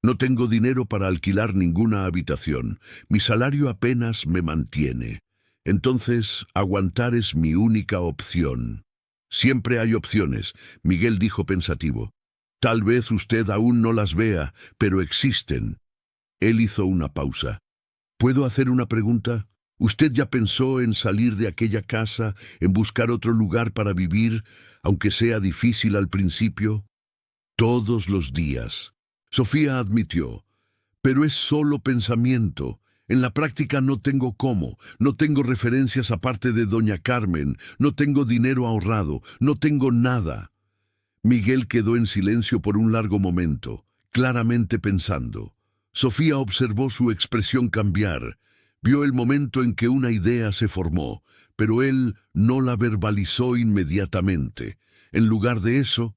No tengo dinero para alquilar ninguna habitación. Mi salario apenas me mantiene. Entonces, aguantar es mi única opción. Siempre hay opciones, Miguel dijo pensativo. Tal vez usted aún no las vea, pero existen. Él hizo una pausa. ¿Puedo hacer una pregunta? ¿Usted ya pensó en salir de aquella casa, en buscar otro lugar para vivir, aunque sea difícil al principio? Todos los días. Sofía admitió. Pero es solo pensamiento. En la práctica no tengo cómo, no tengo referencias aparte de doña Carmen, no tengo dinero ahorrado, no tengo nada. Miguel quedó en silencio por un largo momento, claramente pensando. Sofía observó su expresión cambiar. Vio el momento en que una idea se formó, pero él no la verbalizó inmediatamente. En lugar de eso,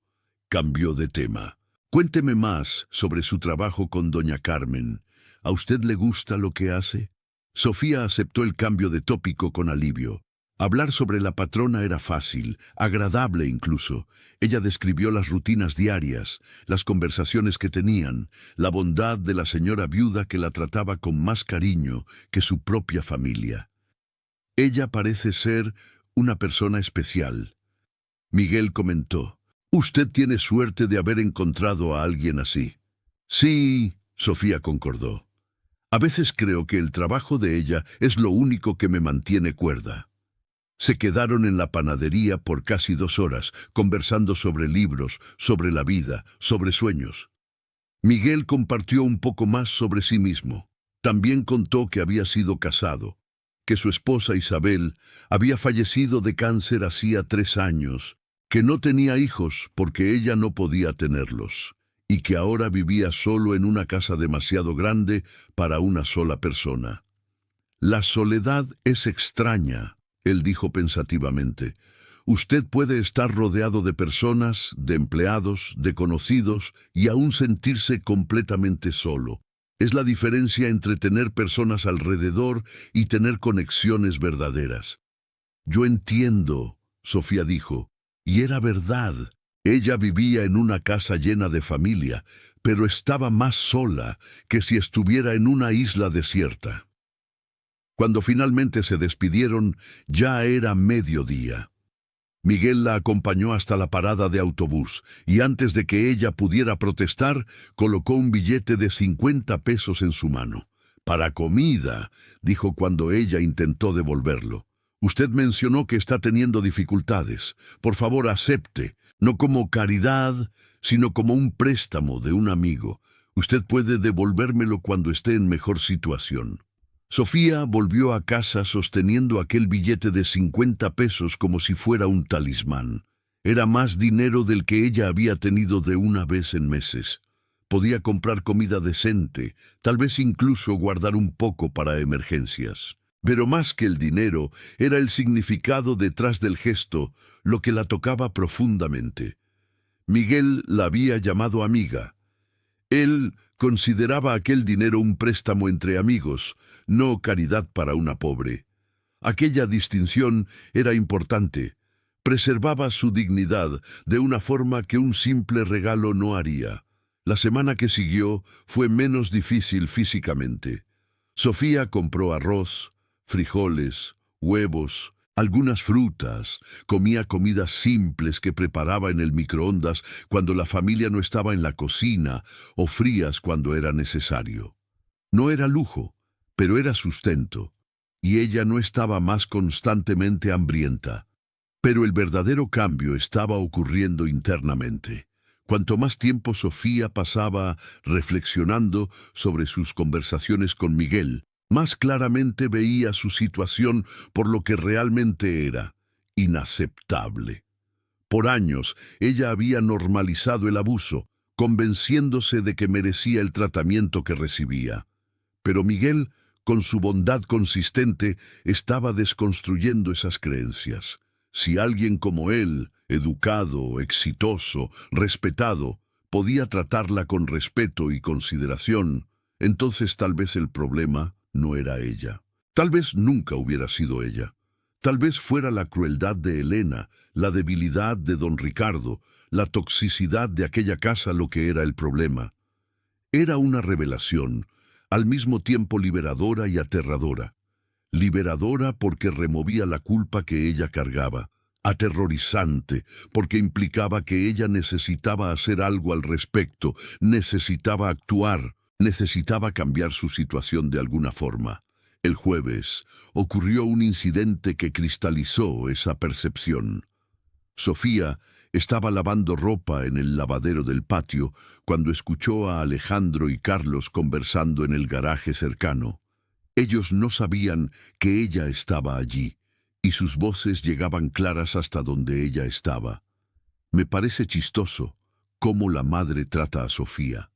cambió de tema. Cuénteme más sobre su trabajo con doña Carmen. ¿A usted le gusta lo que hace? Sofía aceptó el cambio de tópico con alivio. Hablar sobre la patrona era fácil, agradable incluso. Ella describió las rutinas diarias, las conversaciones que tenían, la bondad de la señora viuda que la trataba con más cariño que su propia familia. Ella parece ser una persona especial. Miguel comentó. Usted tiene suerte de haber encontrado a alguien así. Sí, Sofía concordó. A veces creo que el trabajo de ella es lo único que me mantiene cuerda. Se quedaron en la panadería por casi 2 horas, conversando sobre libros, sobre la vida, sobre sueños. Miguel compartió un poco más sobre sí mismo. También contó que había sido casado, que su esposa Isabel había fallecido de cáncer hacía 3 años, que no tenía hijos porque ella no podía tenerlos, y que ahora vivía solo en una casa demasiado grande para una sola persona. La soledad es extraña. Él dijo pensativamente, usted puede estar rodeado de personas, de empleados, de conocidos y aún sentirse completamente solo. Es la diferencia entre tener personas alrededor y tener conexiones verdaderas. Yo entiendo, Sofía dijo, y era verdad. Ella vivía en una casa llena de familia, pero estaba más sola que si estuviera en una isla desierta. Cuando finalmente se despidieron, ya era mediodía. Miguel la acompañó hasta la parada de autobús y antes de que ella pudiera protestar, colocó un billete de 50 pesos en su mano. «Para comida», dijo cuando ella intentó devolverlo. «Usted mencionó que está teniendo dificultades. Por favor, acepte, no como caridad, sino como un préstamo de un amigo. Usted puede devolvérmelo cuando esté en mejor situación». Sofía volvió a casa sosteniendo aquel billete de 50 pesos como si fuera un talismán. Era más dinero del que ella había tenido de una vez en meses. Podía comprar comida decente, tal vez incluso guardar un poco para emergencias. Pero más que el dinero, era el significado detrás del gesto lo que la tocaba profundamente. Miguel la había llamado amiga. Él consideraba aquel dinero un préstamo entre amigos, no caridad para una pobre. Aquella distinción era importante. Preservaba su dignidad de una forma que un simple regalo no haría. La semana que siguió fue menos difícil físicamente. Sofía compró arroz, frijoles, huevos, algunas frutas, comía comidas simples que preparaba en el microondas cuando la familia no estaba en la cocina o frías cuando era necesario. No era lujo, pero era sustento, y ella no estaba más constantemente hambrienta. Pero el verdadero cambio estaba ocurriendo internamente. Cuanto más tiempo Sofía pasaba reflexionando sobre sus conversaciones con Miguel, más claramente veía su situación por lo que realmente era, inaceptable. Por años, ella había normalizado el abuso, convenciéndose de que merecía el tratamiento que recibía. Pero Miguel, con su bondad consistente, estaba desconstruyendo esas creencias. Si alguien como él, educado, exitoso, respetado, podía tratarla con respeto y consideración, entonces tal vez el problema no era ella. Tal vez nunca hubiera sido ella. Tal vez fuera la crueldad de Elena, la debilidad de don Ricardo, la toxicidad de aquella casa lo que era el problema. Era una revelación, al mismo tiempo liberadora y aterradora. Liberadora porque removía la culpa que ella cargaba. Aterrorizante porque implicaba que ella necesitaba hacer algo al respecto, necesitaba actuar, necesitaba cambiar su situación de alguna forma. El jueves ocurrió un incidente que cristalizó esa percepción. Sofía estaba lavando ropa en el lavadero del patio cuando escuchó a Alejandro y Carlos conversando en el garaje cercano. Ellos no sabían que ella estaba allí, y sus voces llegaban claras hasta donde ella estaba. Me parece chistoso cómo la madre trata a Sofía.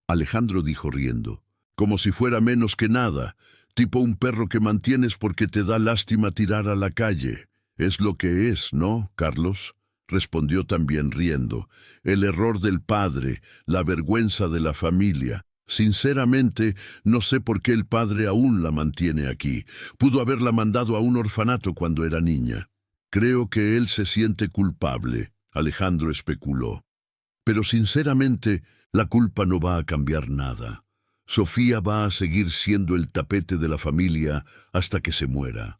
Alejandro dijo riendo, como si fuera menos que nada, tipo un perro que mantienes porque te da lástima tirar a la calle. Es lo que es, ¿no, Carlos? Respondió también riendo. El error del padre, la vergüenza de la familia. Sinceramente, no sé por qué el padre aún la mantiene aquí. Pudo haberla mandado a un orfanato cuando era niña. Creo que él se siente culpable, Alejandro especuló. Pero sinceramente, la culpa no va a cambiar nada. Sofía va a seguir siendo el tapete de la familia hasta que se muera.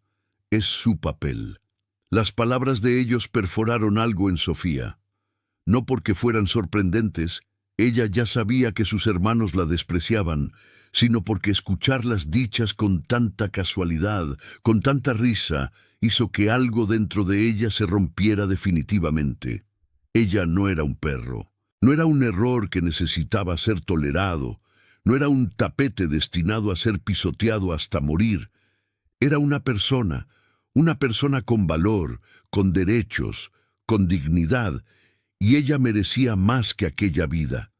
Es su papel. Las palabras de ellos perforaron algo en Sofía. No porque fueran sorprendentes, ella ya sabía que sus hermanos la despreciaban, sino porque escucharlas dichas con tanta casualidad, con tanta risa, hizo que algo dentro de ella se rompiera definitivamente. Ella no era un perro, no era un error que necesitaba ser tolerado, no era un tapete destinado a ser pisoteado hasta morir. Era una persona con valor, con derechos, con dignidad, y ella merecía más que aquella vida.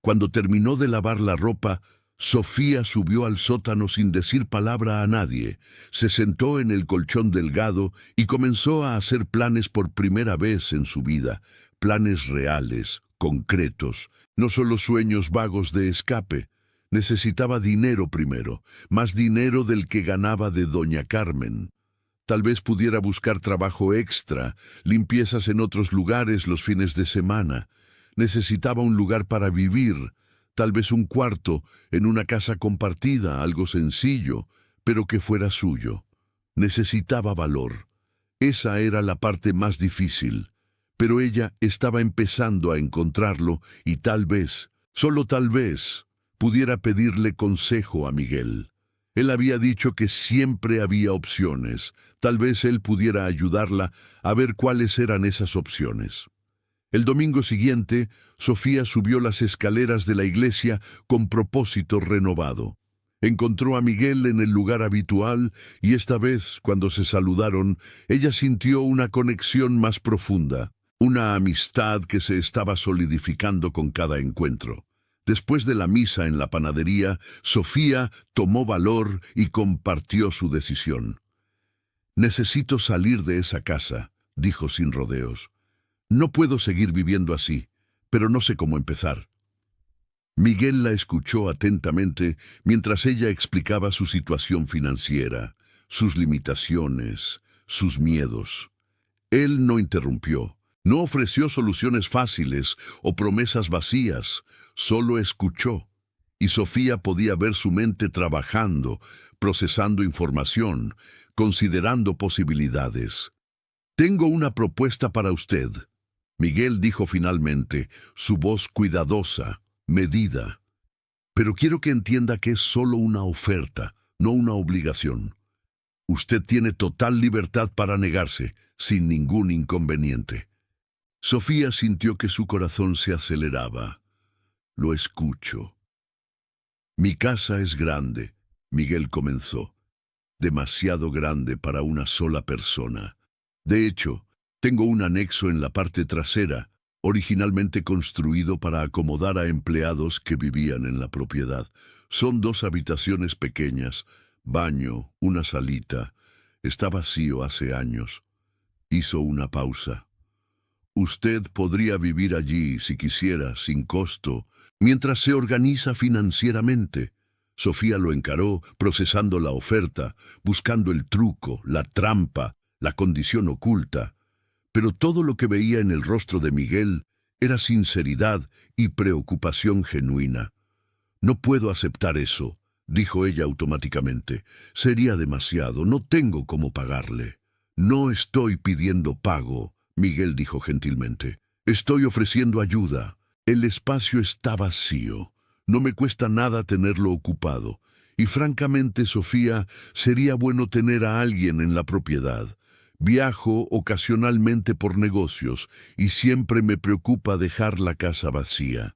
Cuando terminó de lavar la ropa, Sofía subió al sótano sin decir palabra a nadie, se sentó en el colchón delgado y comenzó a hacer planes por primera vez en su vida, planes reales, concretos, no solo sueños vagos de escape. Necesitaba dinero primero, más dinero del que ganaba de doña Carmen. Tal vez pudiera buscar trabajo extra, limpiezas en otros lugares los fines de semana. Necesitaba un lugar para vivir, tal vez un cuarto en una casa compartida, algo sencillo, pero que fuera suyo. Necesitaba valor. Esa era la parte más difícil. Pero ella estaba empezando a encontrarlo y tal vez, solo tal vez, pudiera pedirle consejo a Miguel. Él había dicho que siempre había opciones. Tal vez él pudiera ayudarla a ver cuáles eran esas opciones. El domingo siguiente, Sofía subió las escaleras de la iglesia con propósito renovado. Encontró a Miguel en el lugar habitual y esta vez, cuando se saludaron, ella sintió una conexión más profunda, una amistad que se estaba solidificando con cada encuentro. Después de la misa en la panadería, Sofía tomó valor y compartió su decisión. «Necesito salir de esa casa», dijo sin rodeos. «No puedo seguir viviendo así, pero no sé cómo empezar». Miguel la escuchó atentamente mientras ella explicaba su situación financiera, sus limitaciones, sus miedos. Él no interrumpió. No ofreció soluciones fáciles o promesas vacías, solo escuchó. Y Sofía podía ver su mente trabajando, procesando información, considerando posibilidades. «Tengo una propuesta para usted», Miguel dijo finalmente, su voz cuidadosa, medida. «Pero quiero que entienda que es solo una oferta, no una obligación. Usted tiene total libertad para negarse, sin ningún inconveniente». Sofía sintió que su corazón se aceleraba. «Lo escucho». «Mi casa es grande», Miguel comenzó. «Demasiado grande para una sola persona. De hecho, tengo un anexo en la parte trasera, originalmente construido para acomodar a empleados que vivían en la propiedad. Son 2 habitaciones pequeñas, baño, una salita. Está vacío hace años». Hizo una pausa. «Usted podría vivir allí, si quisiera, sin costo, mientras se organiza financieramente. Sofía lo encaró, procesando la oferta, buscando el truco, la trampa, la condición oculta. Pero todo lo que veía en el rostro de Miguel era sinceridad y preocupación genuina. «No puedo aceptar eso», dijo ella automáticamente. «Sería demasiado, no tengo cómo pagarle». «No estoy pidiendo pago», Miguel dijo gentilmente. «Estoy ofreciendo ayuda. El espacio está vacío. No me cuesta nada tenerlo ocupado. Y francamente, Sofía, sería bueno tener a alguien en la propiedad. Viajo ocasionalmente por negocios y siempre me preocupa dejar la casa vacía».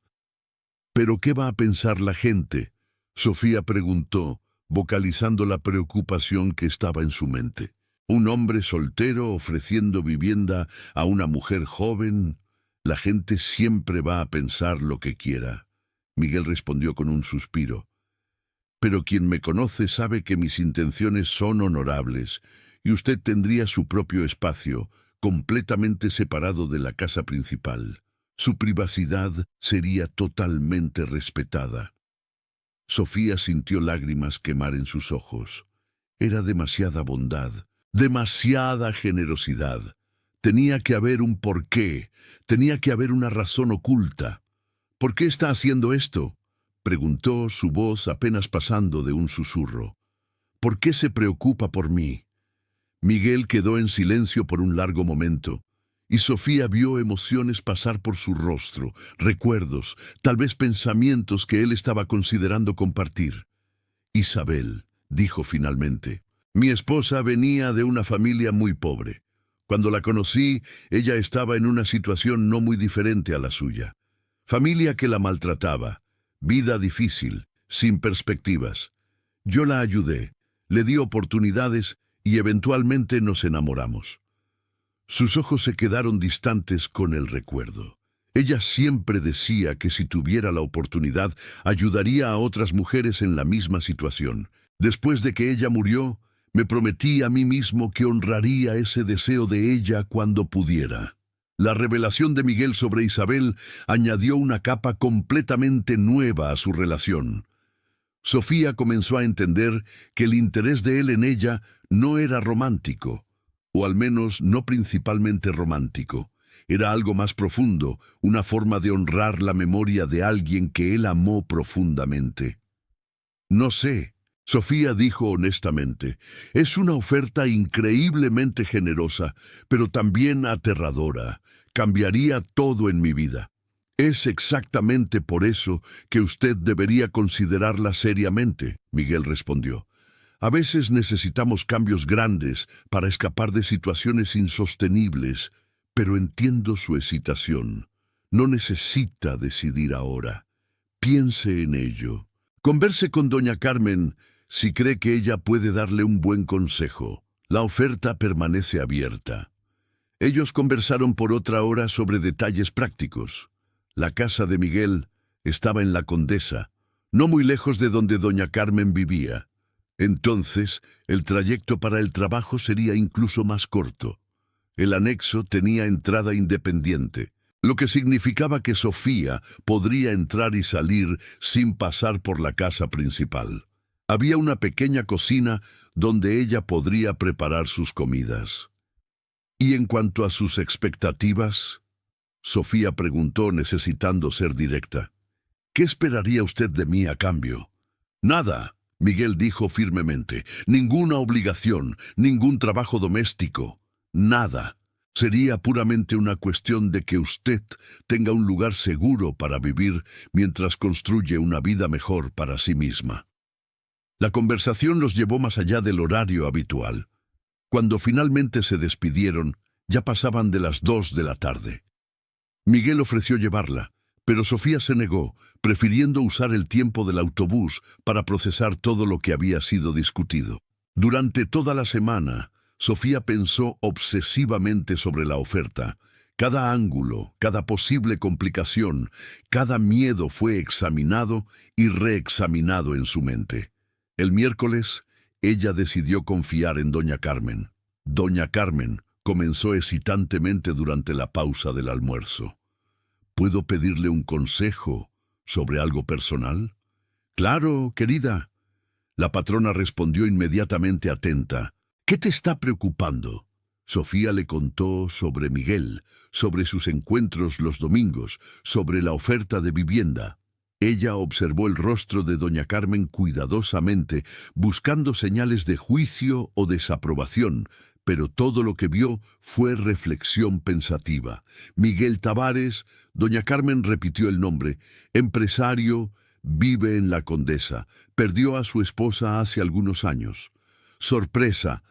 «¿Pero qué va a pensar la gente?», Sofía preguntó, vocalizando la preocupación que estaba en su mente. «Un hombre soltero ofreciendo vivienda a una mujer joven. La gente siempre va a pensar lo que quiera». Miguel respondió con un suspiro. «Pero quien me conoce sabe que mis intenciones son honorables, y usted tendría su propio espacio, completamente separado de la casa principal. Su privacidad sería totalmente respetada». Sofía sintió lágrimas quemar en sus ojos. Era demasiada bondad, demasiada generosidad. Tenía que haber un porqué, tenía que haber una razón oculta. «¿Por qué está haciendo esto?», preguntó, su voz apenas pasando de un susurro. «¿Por qué se preocupa por mí?». Miguel quedó en silencio por un largo momento, y Sofía vio emociones pasar por su rostro, recuerdos, tal vez pensamientos que él estaba considerando compartir. «Isabel», dijo finalmente, «mi esposa venía de una familia muy pobre. Cuando la conocí, ella estaba en una situación no muy diferente a la suya. Familia que la maltrataba, vida difícil, sin perspectivas. Yo la ayudé, le di oportunidades y eventualmente nos enamoramos». Sus ojos se quedaron distantes con el recuerdo. Ella siempre decía que si tuviera la oportunidad, ayudaría a otras mujeres en la misma situación. Después de que ella murió, me prometí a mí mismo que honraría ese deseo de ella cuando pudiera. La revelación de Miguel sobre Isabel añadió una capa completamente nueva a su relación. Sofía comenzó a entender que el interés de él en ella no era romántico, o al menos no principalmente romántico. Era algo más profundo, una forma de honrar la memoria de alguien que él amó profundamente. «No sé», Sofía dijo honestamente, «es una oferta increíblemente generosa, pero también aterradora. Cambiaría todo en mi vida. Es exactamente por eso que usted debería considerarla seriamente», Miguel respondió. «A veces necesitamos cambios grandes para escapar de situaciones insostenibles, pero entiendo su hesitación. No necesita decidir ahora. Piense en ello. Converse con doña Carmen si cree que ella puede darle un buen consejo. La oferta permanece abierta». Ellos conversaron por otra hora sobre detalles prácticos. La casa de Miguel estaba en La Condesa, no muy lejos de donde doña Carmen vivía. Entonces, el trayecto para el trabajo sería incluso más corto. El anexo tenía entrada independiente, lo que significaba que Sofía podría entrar y salir sin pasar por la casa principal. Había una pequeña cocina donde ella podría preparar sus comidas. «¿Y en cuanto a sus expectativas?», Sofía preguntó, necesitando ser directa. «¿Qué esperaría usted de mí a cambio?». «Nada», Miguel dijo firmemente. «Ninguna obligación, ningún trabajo doméstico, nada. Sería puramente una cuestión de que usted tenga un lugar seguro para vivir mientras construye una vida mejor para sí misma». La conversación los llevó más allá del horario habitual. Cuando finalmente se despidieron, ya pasaban de las 2 de la tarde. Miguel ofreció llevarla, pero Sofía se negó, prefiriendo usar el tiempo del autobús para procesar todo lo que había sido discutido. Durante toda la semana, Sofía pensó obsesivamente sobre la oferta. Cada ángulo, cada posible complicación, cada miedo fue examinado y reexaminado en su mente. El miércoles, ella decidió confiar en doña Carmen. Doña Carmen comenzó hesitantemente durante la pausa del almuerzo. «¿Puedo pedirle un consejo sobre algo personal?». «Claro, querida», La patrona respondió inmediatamente atenta. ¿Qué te está preocupando? Sofía le contó sobre Miguel, sobre sus encuentros los domingos, sobre la oferta de vivienda. Ella observó el rostro de doña Carmen cuidadosamente, buscando señales de juicio o desaprobación, pero todo lo que vio fue reflexión pensativa. Miguel Tavares, doña Carmen repitió el nombre, empresario, vive en La Condesa, perdió a su esposa hace algunos años. Sorpresa,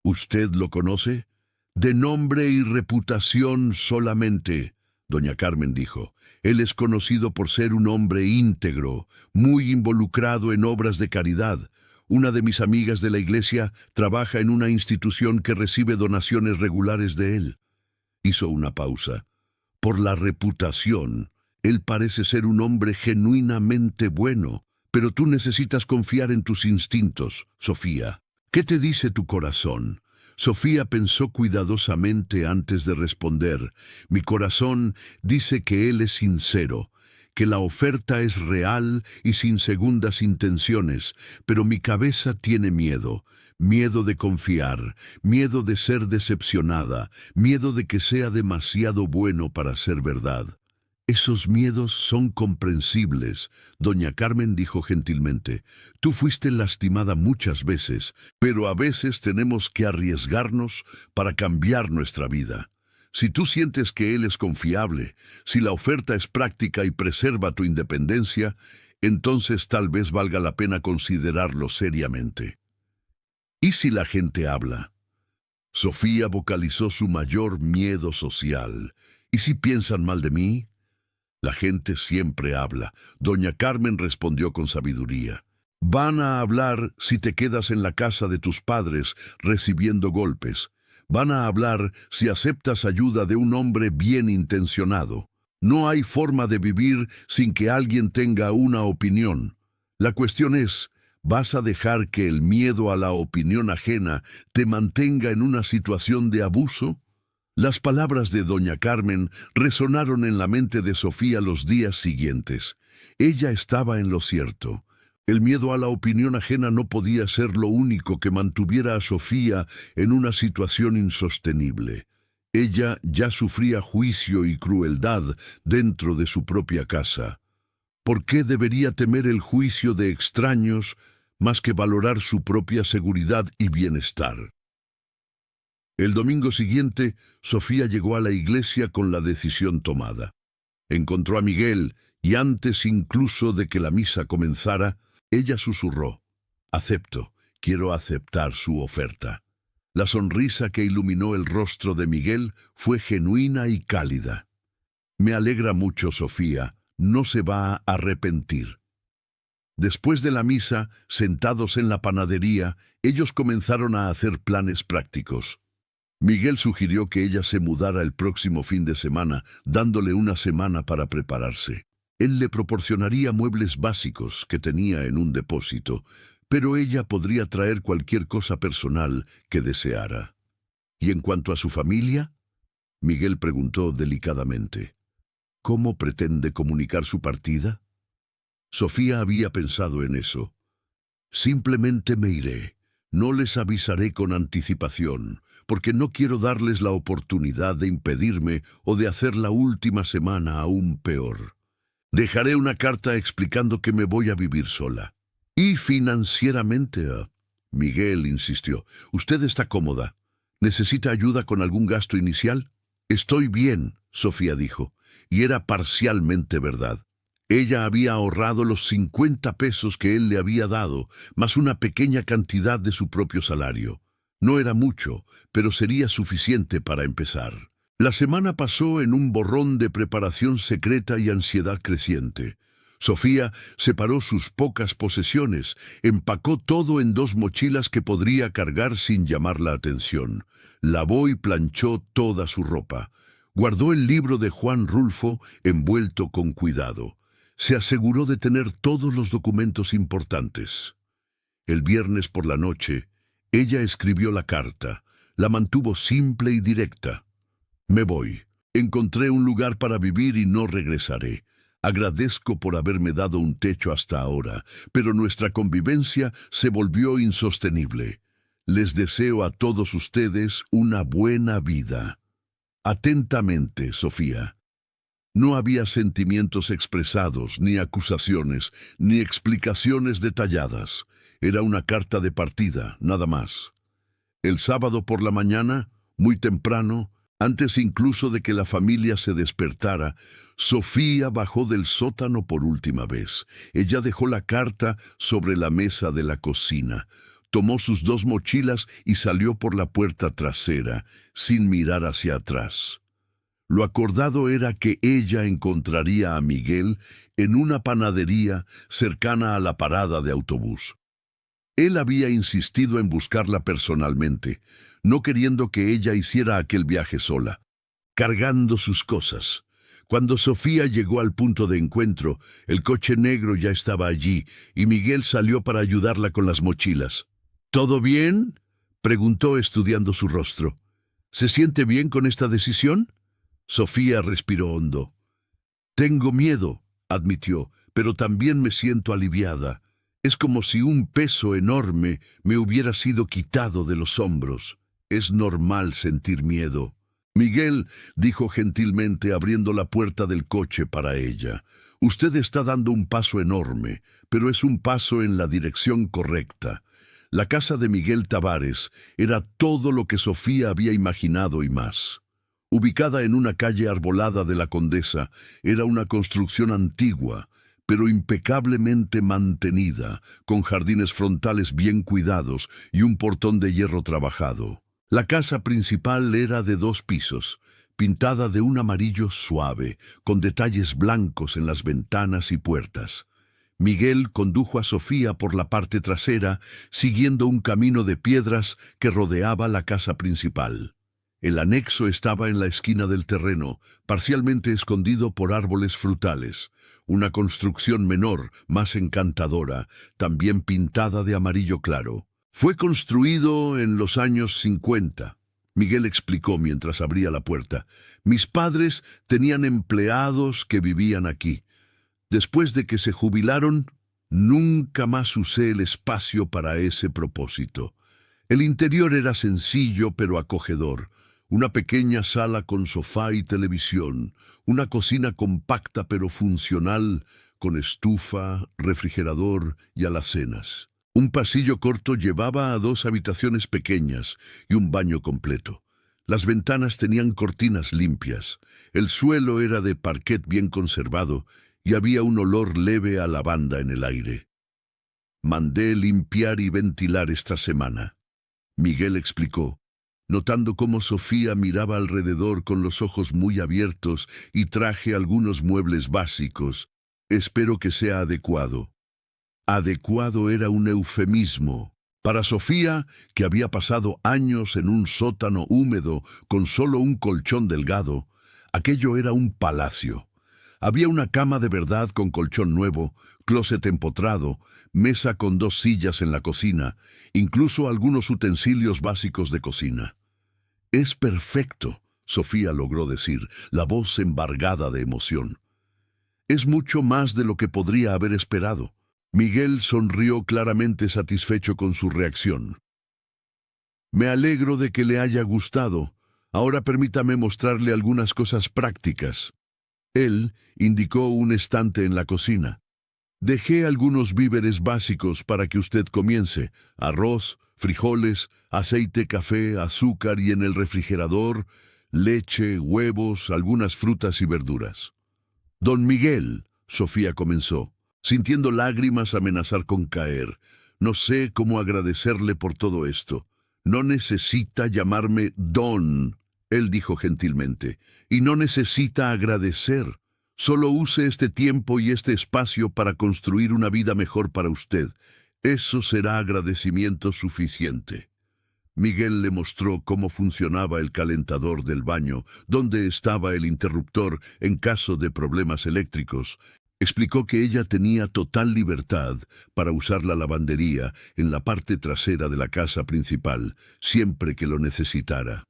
¿usted lo conoce? De nombre y reputación solamente, doña Carmen dijo. Él es conocido por ser un hombre íntegro, muy involucrado en obras de caridad. Una de mis amigas de la iglesia trabaja en una institución que recibe donaciones regulares de él. Hizo una pausa. Por la reputación, él parece ser un hombre genuinamente bueno, pero tú necesitas confiar en tus instintos, Sofía. ¿Qué te dice tu corazón? Sofía pensó cuidadosamente antes de responder. Mi corazón dice que él es sincero, que la oferta es real y sin segundas intenciones, pero mi cabeza tiene miedo. Miedo de confiar, miedo de ser decepcionada, miedo de que sea demasiado bueno para ser verdad. Esos miedos son comprensibles, doña Carmen dijo gentilmente. Tú fuiste lastimada muchas veces, pero a veces tenemos que arriesgarnos para cambiar nuestra vida. Si tú sientes que él es confiable, si la oferta es práctica y preserva tu independencia, entonces tal vez valga la pena considerarlo seriamente. ¿Y si la gente habla? Sofía vocalizó su mayor miedo social. ¿Y si piensan mal de mí? La gente siempre habla. Doña Carmen respondió con sabiduría. Van a hablar si te quedas en la casa de tus padres recibiendo golpes. Van a hablar si aceptas ayuda de un hombre bien intencionado. No hay forma de vivir sin que alguien tenga una opinión. La cuestión es, ¿vas a dejar que el miedo a la opinión ajena te mantenga en una situación de abuso? Las palabras de doña Carmen resonaron en la mente de Sofía los días siguientes. Ella estaba en lo cierto. El miedo a la opinión ajena no podía ser lo único que mantuviera a Sofía en una situación insostenible. Ella ya sufría juicio y crueldad dentro de su propia casa. ¿Por qué debería temer el juicio de extraños más que valorar su propia seguridad y bienestar? El domingo siguiente, Sofía llegó a la iglesia con la decisión tomada. Encontró a Miguel y antes incluso de que la misa comenzara, ella susurró, «Acepto, quiero aceptar su oferta». La sonrisa que iluminó el rostro de Miguel fue genuina y cálida. «Me alegra mucho, Sofía, no se va a arrepentir». Después de la misa, sentados en la panadería, ellos comenzaron a hacer planes prácticos. Miguel sugirió que ella se mudara el próximo fin de semana, dándole una semana para prepararse. Él le proporcionaría muebles básicos que tenía en un depósito, pero ella podría traer cualquier cosa personal que deseara. ¿Y en cuanto a su familia? Miguel preguntó delicadamente. ¿Cómo pretende comunicar su partida? Sofía había pensado en eso. Simplemente me iré. No les avisaré con anticipación, porque no quiero darles la oportunidad de impedirme o de hacer la última semana aún peor. Dejaré una carta explicando que me voy a vivir sola. Y financieramente, Miguel insistió, usted está cómoda. ¿Necesita ayuda con algún gasto inicial? Estoy bien, Sofía dijo, y era parcialmente verdad. Ella había ahorrado los 50 pesos que él le había dado, más una pequeña cantidad de su propio salario. No era mucho, pero sería suficiente para empezar. La semana pasó en un borrón de preparación secreta y ansiedad creciente. Sofía separó sus pocas posesiones, empacó todo en 2 mochilas que podría cargar sin llamar la atención. Lavó y planchó toda su ropa. Guardó el libro de Juan Rulfo envuelto con cuidado. Se aseguró de tener todos los documentos importantes. El viernes por la noche, ella escribió la carta. La mantuvo simple y directa. Me voy. Encontré un lugar para vivir y no regresaré. Agradezco por haberme dado un techo hasta ahora, pero nuestra convivencia se volvió insostenible. Les deseo a todos ustedes una buena vida. Atentamente, Sofía. No había sentimientos expresados, ni acusaciones, ni explicaciones detalladas. Era una carta de partida, nada más. El sábado por la mañana, muy temprano, antes incluso de que la familia se despertara, Sofía bajó del sótano por última vez. Ella dejó la carta sobre la mesa de la cocina, tomó sus 2 mochilas y salió por la puerta trasera, sin mirar hacia atrás. Lo acordado era que ella encontraría a Miguel en una panadería cercana a la parada de autobús. Él había insistido en buscarla personalmente, no queriendo que ella hiciera aquel viaje sola, cargando sus cosas. Cuando Sofía llegó al punto de encuentro, el coche negro ya estaba allí y Miguel salió para ayudarla con las mochilas. ¿Todo bien?, preguntó estudiando su rostro. ¿Se siente bien con esta decisión? Sofía respiró hondo. Tengo miedo, admitió, pero también me siento aliviada. Es como si un peso enorme me hubiera sido quitado de los hombros. Es normal sentir miedo. Miguel dijo gentilmente abriendo la puerta del coche para ella. Usted está dando un paso enorme, pero es un paso en la dirección correcta. La casa de Miguel Tavares era todo lo que Sofía había imaginado y más. Ubicada en una calle arbolada de la Condesa, era una construcción antigua, pero impecablemente mantenida, con jardines frontales bien cuidados y un portón de hierro trabajado. La casa principal era de 2 pisos, pintada de un amarillo suave, con detalles blancos en las ventanas y puertas. Miguel condujo a Sofía por la parte trasera, siguiendo un camino de piedras que rodeaba la casa principal. El anexo estaba en la esquina del terreno, parcialmente escondido por árboles frutales. Una construcción menor, más encantadora, también pintada de amarillo claro. Fue construido en los años 50. Miguel explicó mientras abría la puerta. Mis padres tenían empleados que vivían aquí. Después de que se jubilaron, nunca más usé el espacio para ese propósito. El interior era sencillo pero acogedor. Una pequeña sala con sofá y televisión, una cocina compacta pero funcional, con estufa, refrigerador y alacenas. Un pasillo corto llevaba a 2 habitaciones pequeñas y un baño completo. Las ventanas tenían cortinas limpias, el suelo era de parquet bien conservado y había un olor leve a lavanda en el aire. Mandé limpiar y ventilar esta semana, Miguel explicó, notando cómo Sofía miraba alrededor con los ojos muy abiertos y traje algunos muebles básicos. Espero que sea adecuado. Adecuado era un eufemismo. Para Sofía, que había pasado años en un sótano húmedo con solo un colchón delgado, aquello era un palacio. Había una cama de verdad con colchón nuevo, closet empotrado, mesa con 2 sillas en la cocina, incluso algunos utensilios básicos de cocina. Es perfecto, Sofía logró decir, la voz embargada de emoción. Es mucho más de lo que podría haber esperado. Miguel sonrió claramente satisfecho con su reacción. Me alegro de que le haya gustado. Ahora permítame mostrarle algunas cosas prácticas. Él indicó un estante en la cocina. Dejé algunos víveres básicos para que usted comience: arroz, frijoles, aceite, café, azúcar y en el refrigerador, leche, huevos, algunas frutas y verduras. Don Miguel, Sofía comenzó, sintiendo lágrimas amenazar con caer. No sé cómo agradecerle por todo esto. No necesita llamarme Don, él dijo gentilmente, y no necesita agradecer. Solo use este tiempo y este espacio para construir una vida mejor para usted. Eso será agradecimiento suficiente. Miguel le mostró cómo funcionaba el calentador del baño, dónde estaba el interruptor en caso de problemas eléctricos. Explicó que ella tenía total libertad para usar la lavandería en la parte trasera de la casa principal, siempre que lo necesitara.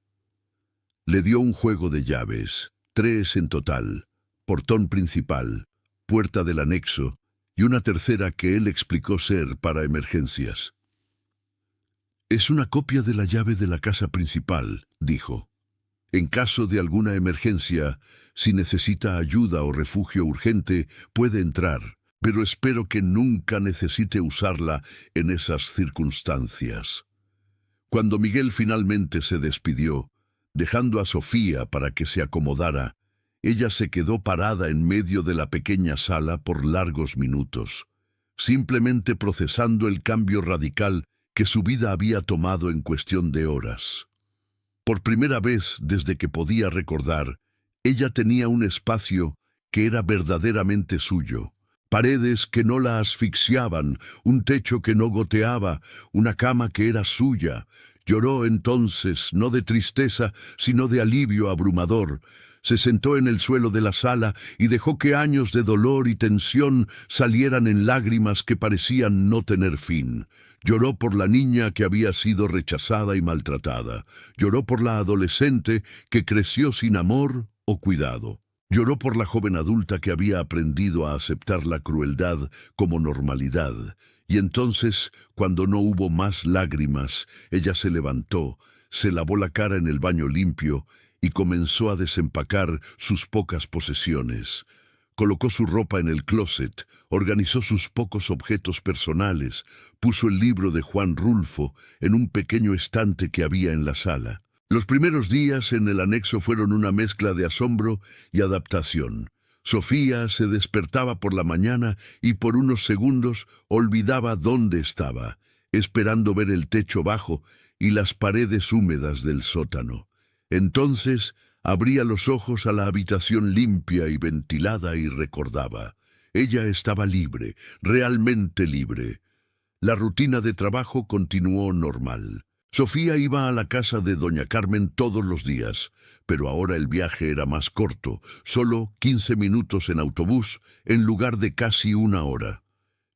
Le dio un juego de llaves, 3 en total: portón principal, puerta del anexo y una tercera que él explicó ser para emergencias. «Es una copia de la llave de la casa principal», dijo. «En caso de alguna emergencia, si necesita ayuda o refugio urgente, puede entrar, pero espero que nunca necesite usarla en esas circunstancias». Cuando Miguel finalmente se despidió, dejando a Sofía para que se acomodara, ella se quedó parada en medio de la pequeña sala por largos minutos, simplemente procesando el cambio radical que su vida había tomado en cuestión de horas. Por primera vez desde que podía recordar, ella tenía un espacio que era verdaderamente suyo. Paredes que no la asfixiaban, un techo que no goteaba, una cama que era suya. Lloró entonces, no de tristeza, sino de alivio abrumador. Se sentó en el suelo de la sala y dejó que años de dolor y tensión salieran en lágrimas que parecían no tener fin. Lloró por la niña que había sido rechazada y maltratada. Lloró por la adolescente que creció sin amor o cuidado. Lloró por la joven adulta que había aprendido a aceptar la crueldad como normalidad. Y entonces, cuando no hubo más lágrimas, ella se levantó, se lavó la cara en el baño limpio y comenzó a desempacar sus pocas posesiones. Colocó su ropa en el closet, organizó sus pocos objetos personales, puso el libro de Juan Rulfo en un pequeño estante que había en la sala. Los primeros días en el anexo fueron una mezcla de asombro y adaptación. Sofía se despertaba por la mañana y por unos segundos olvidaba dónde estaba, esperando ver el techo bajo y las paredes húmedas del sótano. Entonces abría los ojos a la habitación limpia y ventilada y recordaba. Ella estaba libre, realmente libre. La rutina de trabajo continuó normal. Sofía iba a la casa de doña Carmen todos los días, pero ahora el viaje era más corto, solo 15 minutos en autobús en lugar de casi una hora.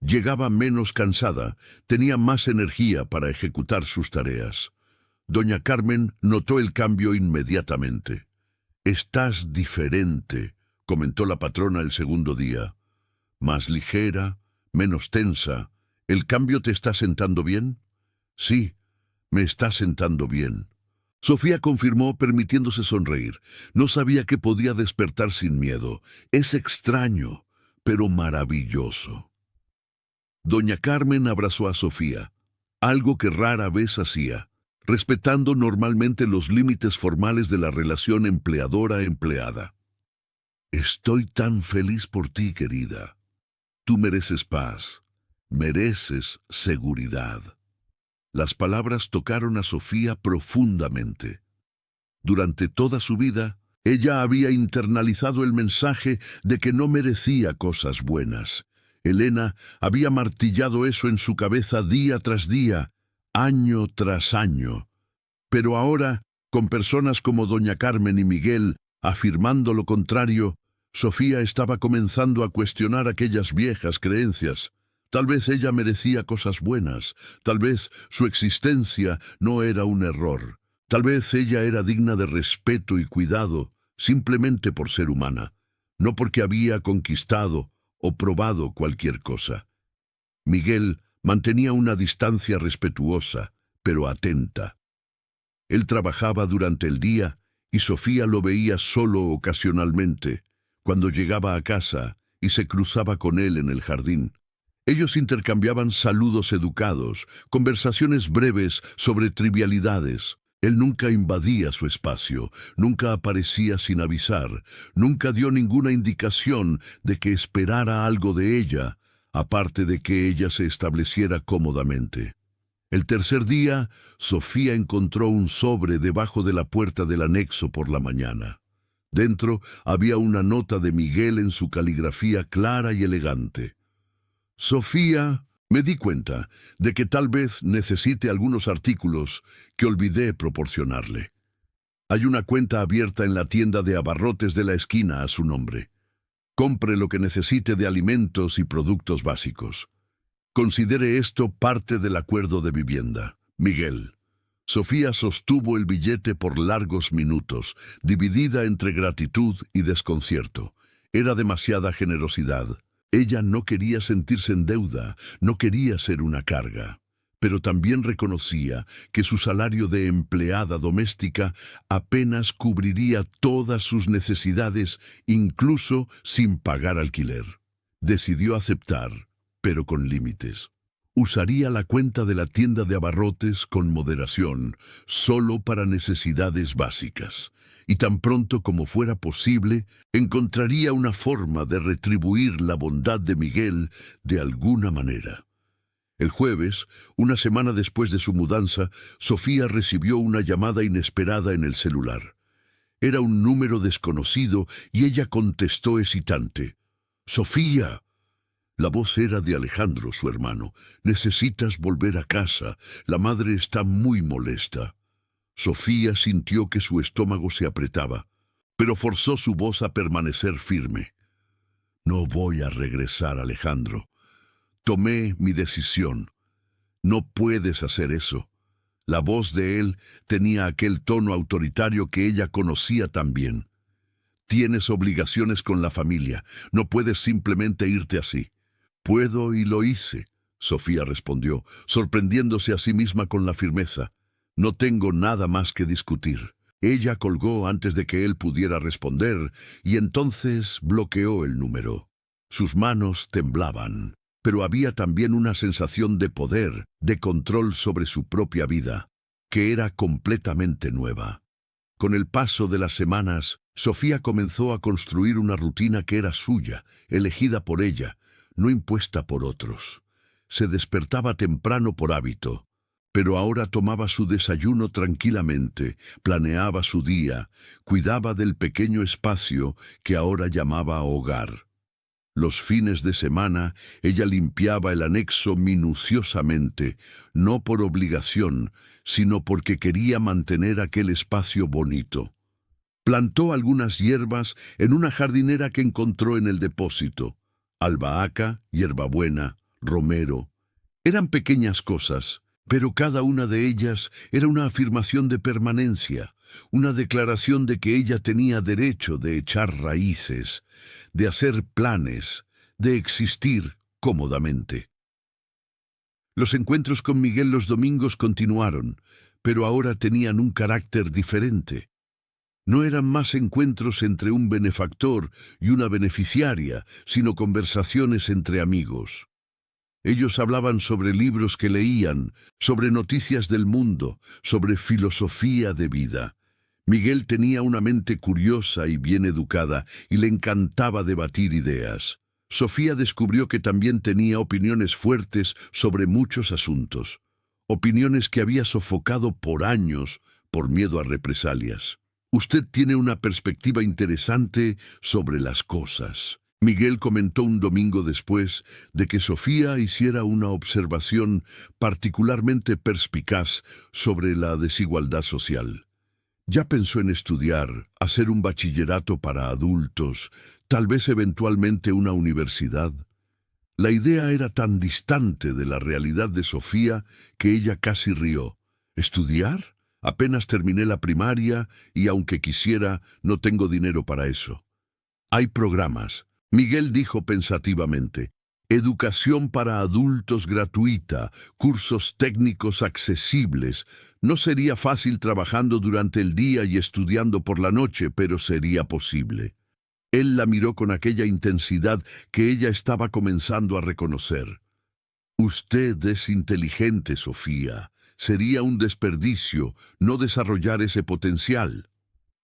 Llegaba menos cansada, tenía más energía para ejecutar sus tareas. Doña Carmen notó el cambio inmediatamente. «Estás diferente», comentó la patrona el segundo día. «Más ligera, menos tensa. ¿El cambio te está sentando bien?» «Sí, me está sentando bien». Sofía confirmó, permitiéndose sonreír. No sabía que podía despertar sin miedo. Es extraño, pero maravilloso. Doña Carmen abrazó a Sofía, algo que rara vez hacía, respetando normalmente los límites formales de la relación empleadora-empleada. «Estoy tan feliz por ti, querida. Tú mereces paz, mereces seguridad». Las palabras tocaron a Sofía profundamente. Durante toda su vida, ella había internalizado el mensaje de que no merecía cosas buenas. Elena había martillado eso en su cabeza día tras día, año tras año. Pero ahora, con personas como doña Carmen y Miguel afirmando lo contrario, Sofía estaba comenzando a cuestionar aquellas viejas creencias. Tal vez ella merecía cosas buenas, tal vez su existencia no era un error, tal vez ella era digna de respeto y cuidado simplemente por ser humana, no porque había conquistado o probado cualquier cosa. Miguel mantenía una distancia respetuosa, pero atenta. Él trabajaba durante el día y Sofía lo veía solo ocasionalmente, cuando llegaba a casa y se cruzaba con él en el jardín. Ellos intercambiaban saludos educados, conversaciones breves sobre trivialidades. Él nunca invadía su espacio, nunca aparecía sin avisar, nunca dio ninguna indicación de que esperara algo de ella, aparte de que ella se estableciera cómodamente. El tercer día, Sofía encontró un sobre debajo de la puerta del anexo por la mañana. Dentro había una nota de Miguel en su caligrafía clara y elegante. «Sofía, me di cuenta de que tal vez necesite algunos artículos que olvidé proporcionarle. Hay una cuenta abierta en la tienda de abarrotes de la esquina a su nombre. Compre lo que necesite de alimentos y productos básicos. Considere esto parte del acuerdo de vivienda. Miguel». Sofía sostuvo el billete por largos minutos, dividida entre gratitud y desconcierto. Era demasiada generosidad. Ella no quería sentirse en deuda, no quería ser una carga. Pero también reconocía que su salario de empleada doméstica apenas cubriría todas sus necesidades, incluso sin pagar alquiler. Decidió aceptar, pero con límites. Usaría la cuenta de la tienda de abarrotes con moderación, solo para necesidades básicas. Y tan pronto como fuera posible, encontraría una forma de retribuir la bondad de Miguel de alguna manera. El jueves, una semana después de su mudanza, Sofía recibió una llamada inesperada en el celular. Era un número desconocido y ella contestó hesitante. «¡Sofía!». La voz era de Alejandro, su hermano. «Necesitas volver a casa. La madre está muy molesta». Sofía sintió que su estómago se apretaba, pero forzó su voz a permanecer firme. «No voy a regresar, Alejandro. Tomé mi decisión. No puedes hacer eso». La voz de él tenía aquel tono autoritario que ella conocía tan bien. «Tienes obligaciones con la familia. No puedes simplemente irte así». «Puedo y lo hice», Sofía respondió, sorprendiéndose a sí misma con la firmeza. «No tengo nada más que discutir». Ella colgó antes de que él pudiera responder y entonces bloqueó el número. Sus manos temblaban, pero había también una sensación de poder, de control sobre su propia vida, que era completamente nueva. Con el paso de las semanas, Sofía comenzó a construir una rutina que era suya, elegida por ella, no impuesta por otros. Se despertaba temprano por hábito, pero ahora tomaba su desayuno tranquilamente, planeaba su día, cuidaba del pequeño espacio que ahora llamaba hogar. Los fines de semana, ella limpiaba el anexo minuciosamente, no por obligación, sino porque quería mantener aquel espacio bonito. Plantó algunas hierbas en una jardinera que encontró en el depósito. Albahaca, hierbabuena, romero. Eran pequeñas cosas, pero cada una de ellas era una afirmación de permanencia, una declaración de que ella tenía derecho de echar raíces, de hacer planes, de existir cómodamente. Los encuentros con Miguel los domingos continuaron, pero ahora tenían un carácter diferente. No eran más encuentros entre un benefactor y una beneficiaria, sino conversaciones entre amigos. Ellos hablaban sobre libros que leían, sobre noticias del mundo, sobre filosofía de vida. Miguel tenía una mente curiosa y bien educada, y le encantaba debatir ideas. Sofía descubrió que también tenía opiniones fuertes sobre muchos asuntos, opiniones que había sofocado por años por miedo a represalias. «Usted tiene una perspectiva interesante sobre las cosas», Miguel comentó un domingo después de que Sofía hiciera una observación particularmente perspicaz sobre la desigualdad social. «¿Ya pensó en estudiar, hacer un bachillerato para adultos, tal vez eventualmente una universidad?» La idea era tan distante de la realidad de Sofía que ella casi rió. «¿Estudiar? Apenas terminé la primaria y aunque quisiera, no tengo dinero para eso». «Hay programas», Miguel dijo pensativamente. «Educación para adultos gratuita, cursos técnicos accesibles. No sería fácil trabajando durante el día y estudiando por la noche, pero sería posible». Él la miró con aquella intensidad que ella estaba comenzando a reconocer. «Usted es inteligente, Sofía. Sería un desperdicio no desarrollar ese potencial».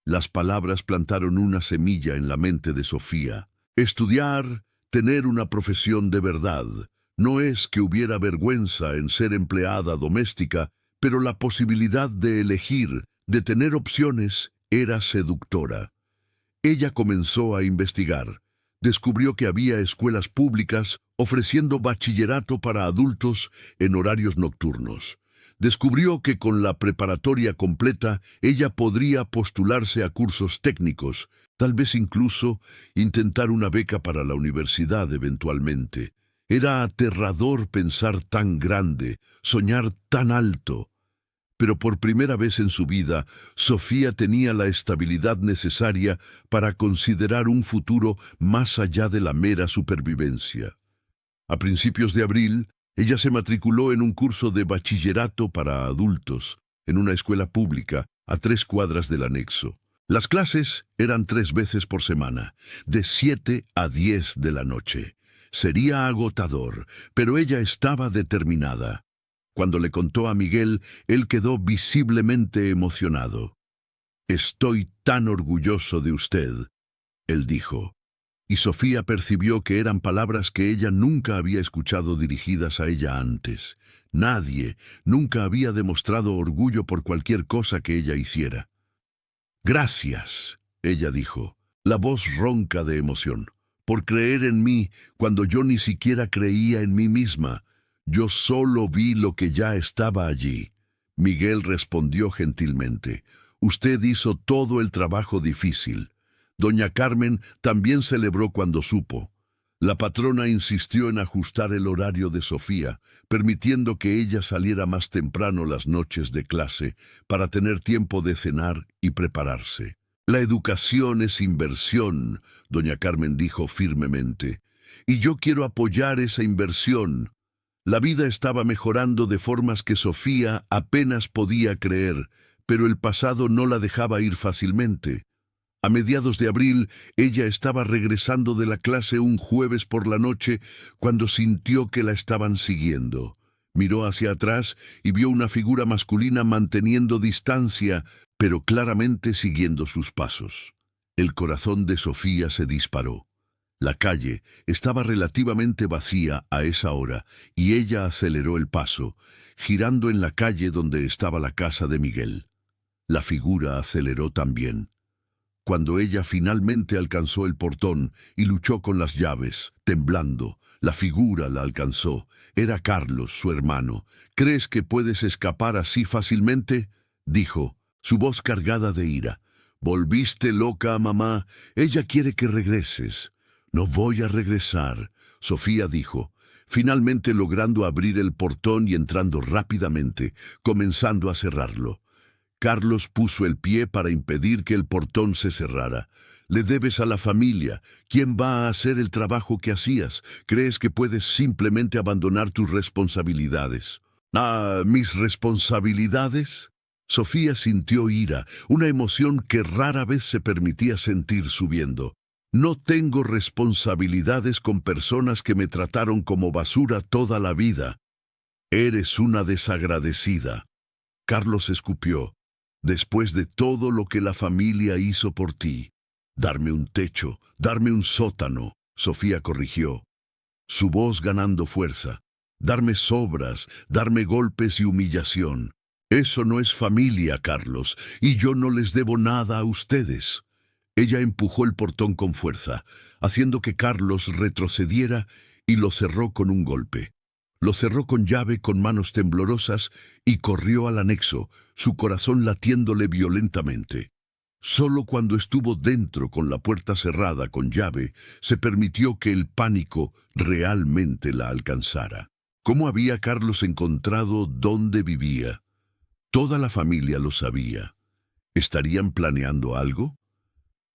Las palabras plantaron una semilla en la mente de Sofía. Estudiar, tener una profesión de verdad. No es que hubiera vergüenza en ser empleada doméstica, pero la posibilidad de elegir, de tener opciones, era seductora. Ella comenzó a investigar. Descubrió que había escuelas públicas ofreciendo bachillerato para adultos en horarios nocturnos. Descubrió que con la preparatoria completa ella podría postularse a cursos técnicos, tal vez incluso intentar una beca para la universidad eventualmente. Era aterrador pensar tan grande, soñar tan alto. pero por primera vez en su vida, Sofía tenía la estabilidad necesaria para considerar un futuro más allá de la mera supervivencia. A principios de abril, ella se matriculó en un curso de bachillerato para adultos, en una escuela pública, a 3 cuadras del anexo. Las clases eran 3 veces por semana, de 7 a 10 de la noche. Sería agotador, pero ella estaba determinada. Cuando le contó a Miguel, él quedó visiblemente emocionado. «Estoy tan orgulloso de usted», él dijo. Y Sofía percibió que eran palabras que ella nunca había escuchado dirigidas a ella antes. Nadie nunca había demostrado orgullo por cualquier cosa que ella hiciera. «Gracias», ella dijo, la voz ronca de emoción, «por creer en mí cuando yo ni siquiera creía en mí misma. Yo solo vi lo que ya estaba allí». Miguel respondió gentilmente, «Usted hizo todo el trabajo difícil». Doña Carmen también celebró cuando supo. La patrona insistió en ajustar el horario de Sofía, permitiendo que ella saliera más temprano las noches de clase para tener tiempo de cenar y prepararse. «La educación es inversión», doña Carmen dijo firmemente, «y yo quiero apoyar esa inversión». La vida estaba mejorando de formas que Sofía apenas podía creer, pero el pasado no la dejaba ir fácilmente. A mediados de abril, ella estaba regresando de la clase un jueves por la noche cuando sintió que la estaban siguiendo. Miró hacia atrás y vio una figura masculina manteniendo distancia, pero claramente siguiendo sus pasos. El corazón de Sofía se disparó. La calle estaba relativamente vacía a esa hora y ella aceleró el paso, girando en la calle donde estaba la casa de Miguel. La figura aceleró también. Cuando ella finalmente alcanzó el portón y luchó con las llaves, temblando, la figura la alcanzó. Era Carlos, su hermano. «¿Crees que puedes escapar así fácilmente?», dijo, su voz cargada de ira. «Volviste loca a mamá. Ella quiere que regreses». «No voy a regresar», Sofía dijo, finalmente logrando abrir el portón y entrando rápidamente, comenzando a cerrarlo. Carlos puso el pie para impedir que el portón se cerrara. «Le debes a la familia. ¿Quién va a hacer el trabajo que hacías? ¿Crees que puedes simplemente abandonar tus responsabilidades?» «¿Ah, mis responsabilidades?» Sofía sintió ira, una emoción que rara vez se permitía sentir subiendo. «No tengo responsabilidades con personas que me trataron como basura toda la vida». «Eres una desagradecida». Carlos escupió. «Después de todo lo que la familia hizo por ti. Darme un techo, darme un sótano», Sofía corrigió, su voz ganando fuerza. «Darme sobras, darme golpes y humillación. Eso no es familia, Carlos, y yo no les debo nada a ustedes». Ella empujó el portón con fuerza, haciendo que Carlos retrocediera y lo cerró con un golpe. Lo cerró con llave con manos temblorosas y corrió al anexo, su corazón latiéndole violentamente. Solo cuando estuvo dentro con la puerta cerrada con llave, se permitió que el pánico realmente la alcanzara. ¿Cómo había Carlos encontrado dónde vivía? Toda la familia lo sabía. ¿Estarían planeando algo?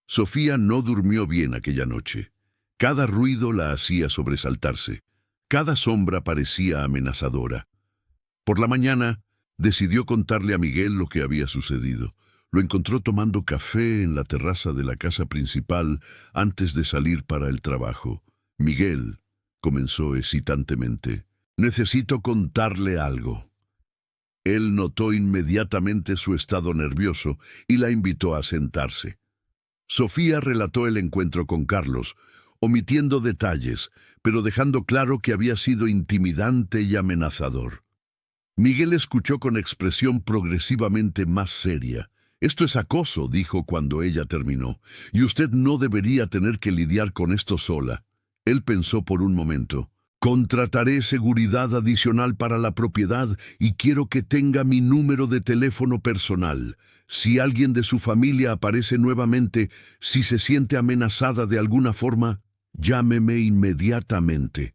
Sofía no durmió bien aquella noche. Cada ruido la hacía sobresaltarse. Cada sombra parecía amenazadora. Por la mañana, decidió contarle a Miguel lo que había sucedido. Lo encontró tomando café en la terraza de la casa principal antes de salir para el trabajo. «Miguel», comenzó hesitantemente, «necesito contarle algo». Él notó inmediatamente su estado nervioso y la invitó a sentarse. Sofía relató el encuentro con Carlos, omitiendo detalles, pero dejando claro que había sido intimidante y amenazador. Miguel escuchó con expresión progresivamente más seria. «Esto es acoso», dijo cuando ella terminó, «y usted no debería tener que lidiar con esto sola». Él pensó por un momento. «Contrataré seguridad adicional para la propiedad y quiero que tenga mi número de teléfono personal. Si alguien de su familia aparece nuevamente, si se siente amenazada de alguna forma, llámeme inmediatamente».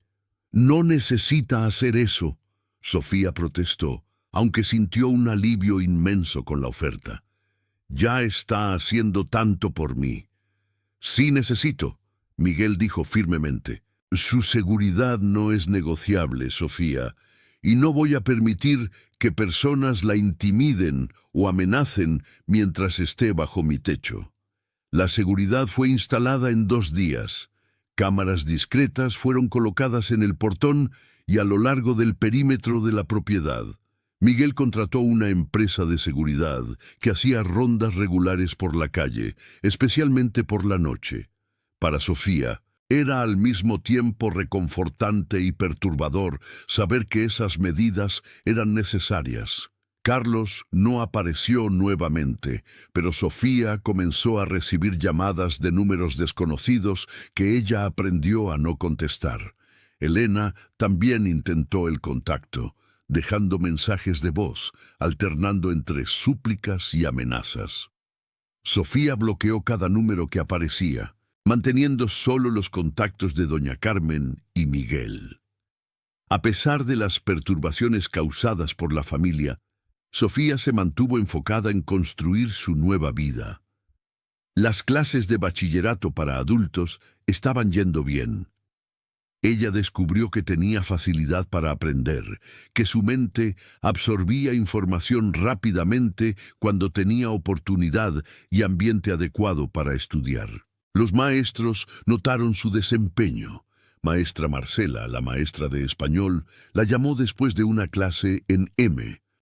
«No necesita hacer eso», Sofía protestó. aunque sintió un alivio inmenso con la oferta. Ya está haciendo tanto por mí. Sí necesito, Miguel dijo firmemente. Su seguridad no es negociable, Sofía, y no voy a permitir que personas la intimiden o amenacen mientras esté bajo mi techo. La seguridad fue instalada en 2 días. Cámaras discretas fueron colocadas en el portón y a lo largo del perímetro de la propiedad. Miguel contrató una empresa de seguridad que hacía rondas regulares por la calle, especialmente por la noche. Para Sofía, era al mismo tiempo reconfortante y perturbador saber que esas medidas eran necesarias. Carlos no apareció nuevamente, pero Sofía comenzó a recibir llamadas de números desconocidos que ella aprendió a no contestar. Elena también intentó el contacto, dejando mensajes de voz, alternando entre súplicas y amenazas. Sofía bloqueó cada número que aparecía, manteniendo solo los contactos de doña Carmen y Miguel. A pesar de las perturbaciones causadas por la familia, Sofía se mantuvo enfocada en construir su nueva vida. Las clases de bachillerato para adultos estaban yendo bien. Ella descubrió que tenía facilidad para aprender, que su mente absorbía información rápidamente cuando tenía oportunidad y ambiente adecuado para estudiar. Los maestros notaron su desempeño. Maestra Marcela, la maestra de español, la llamó después de una clase en M,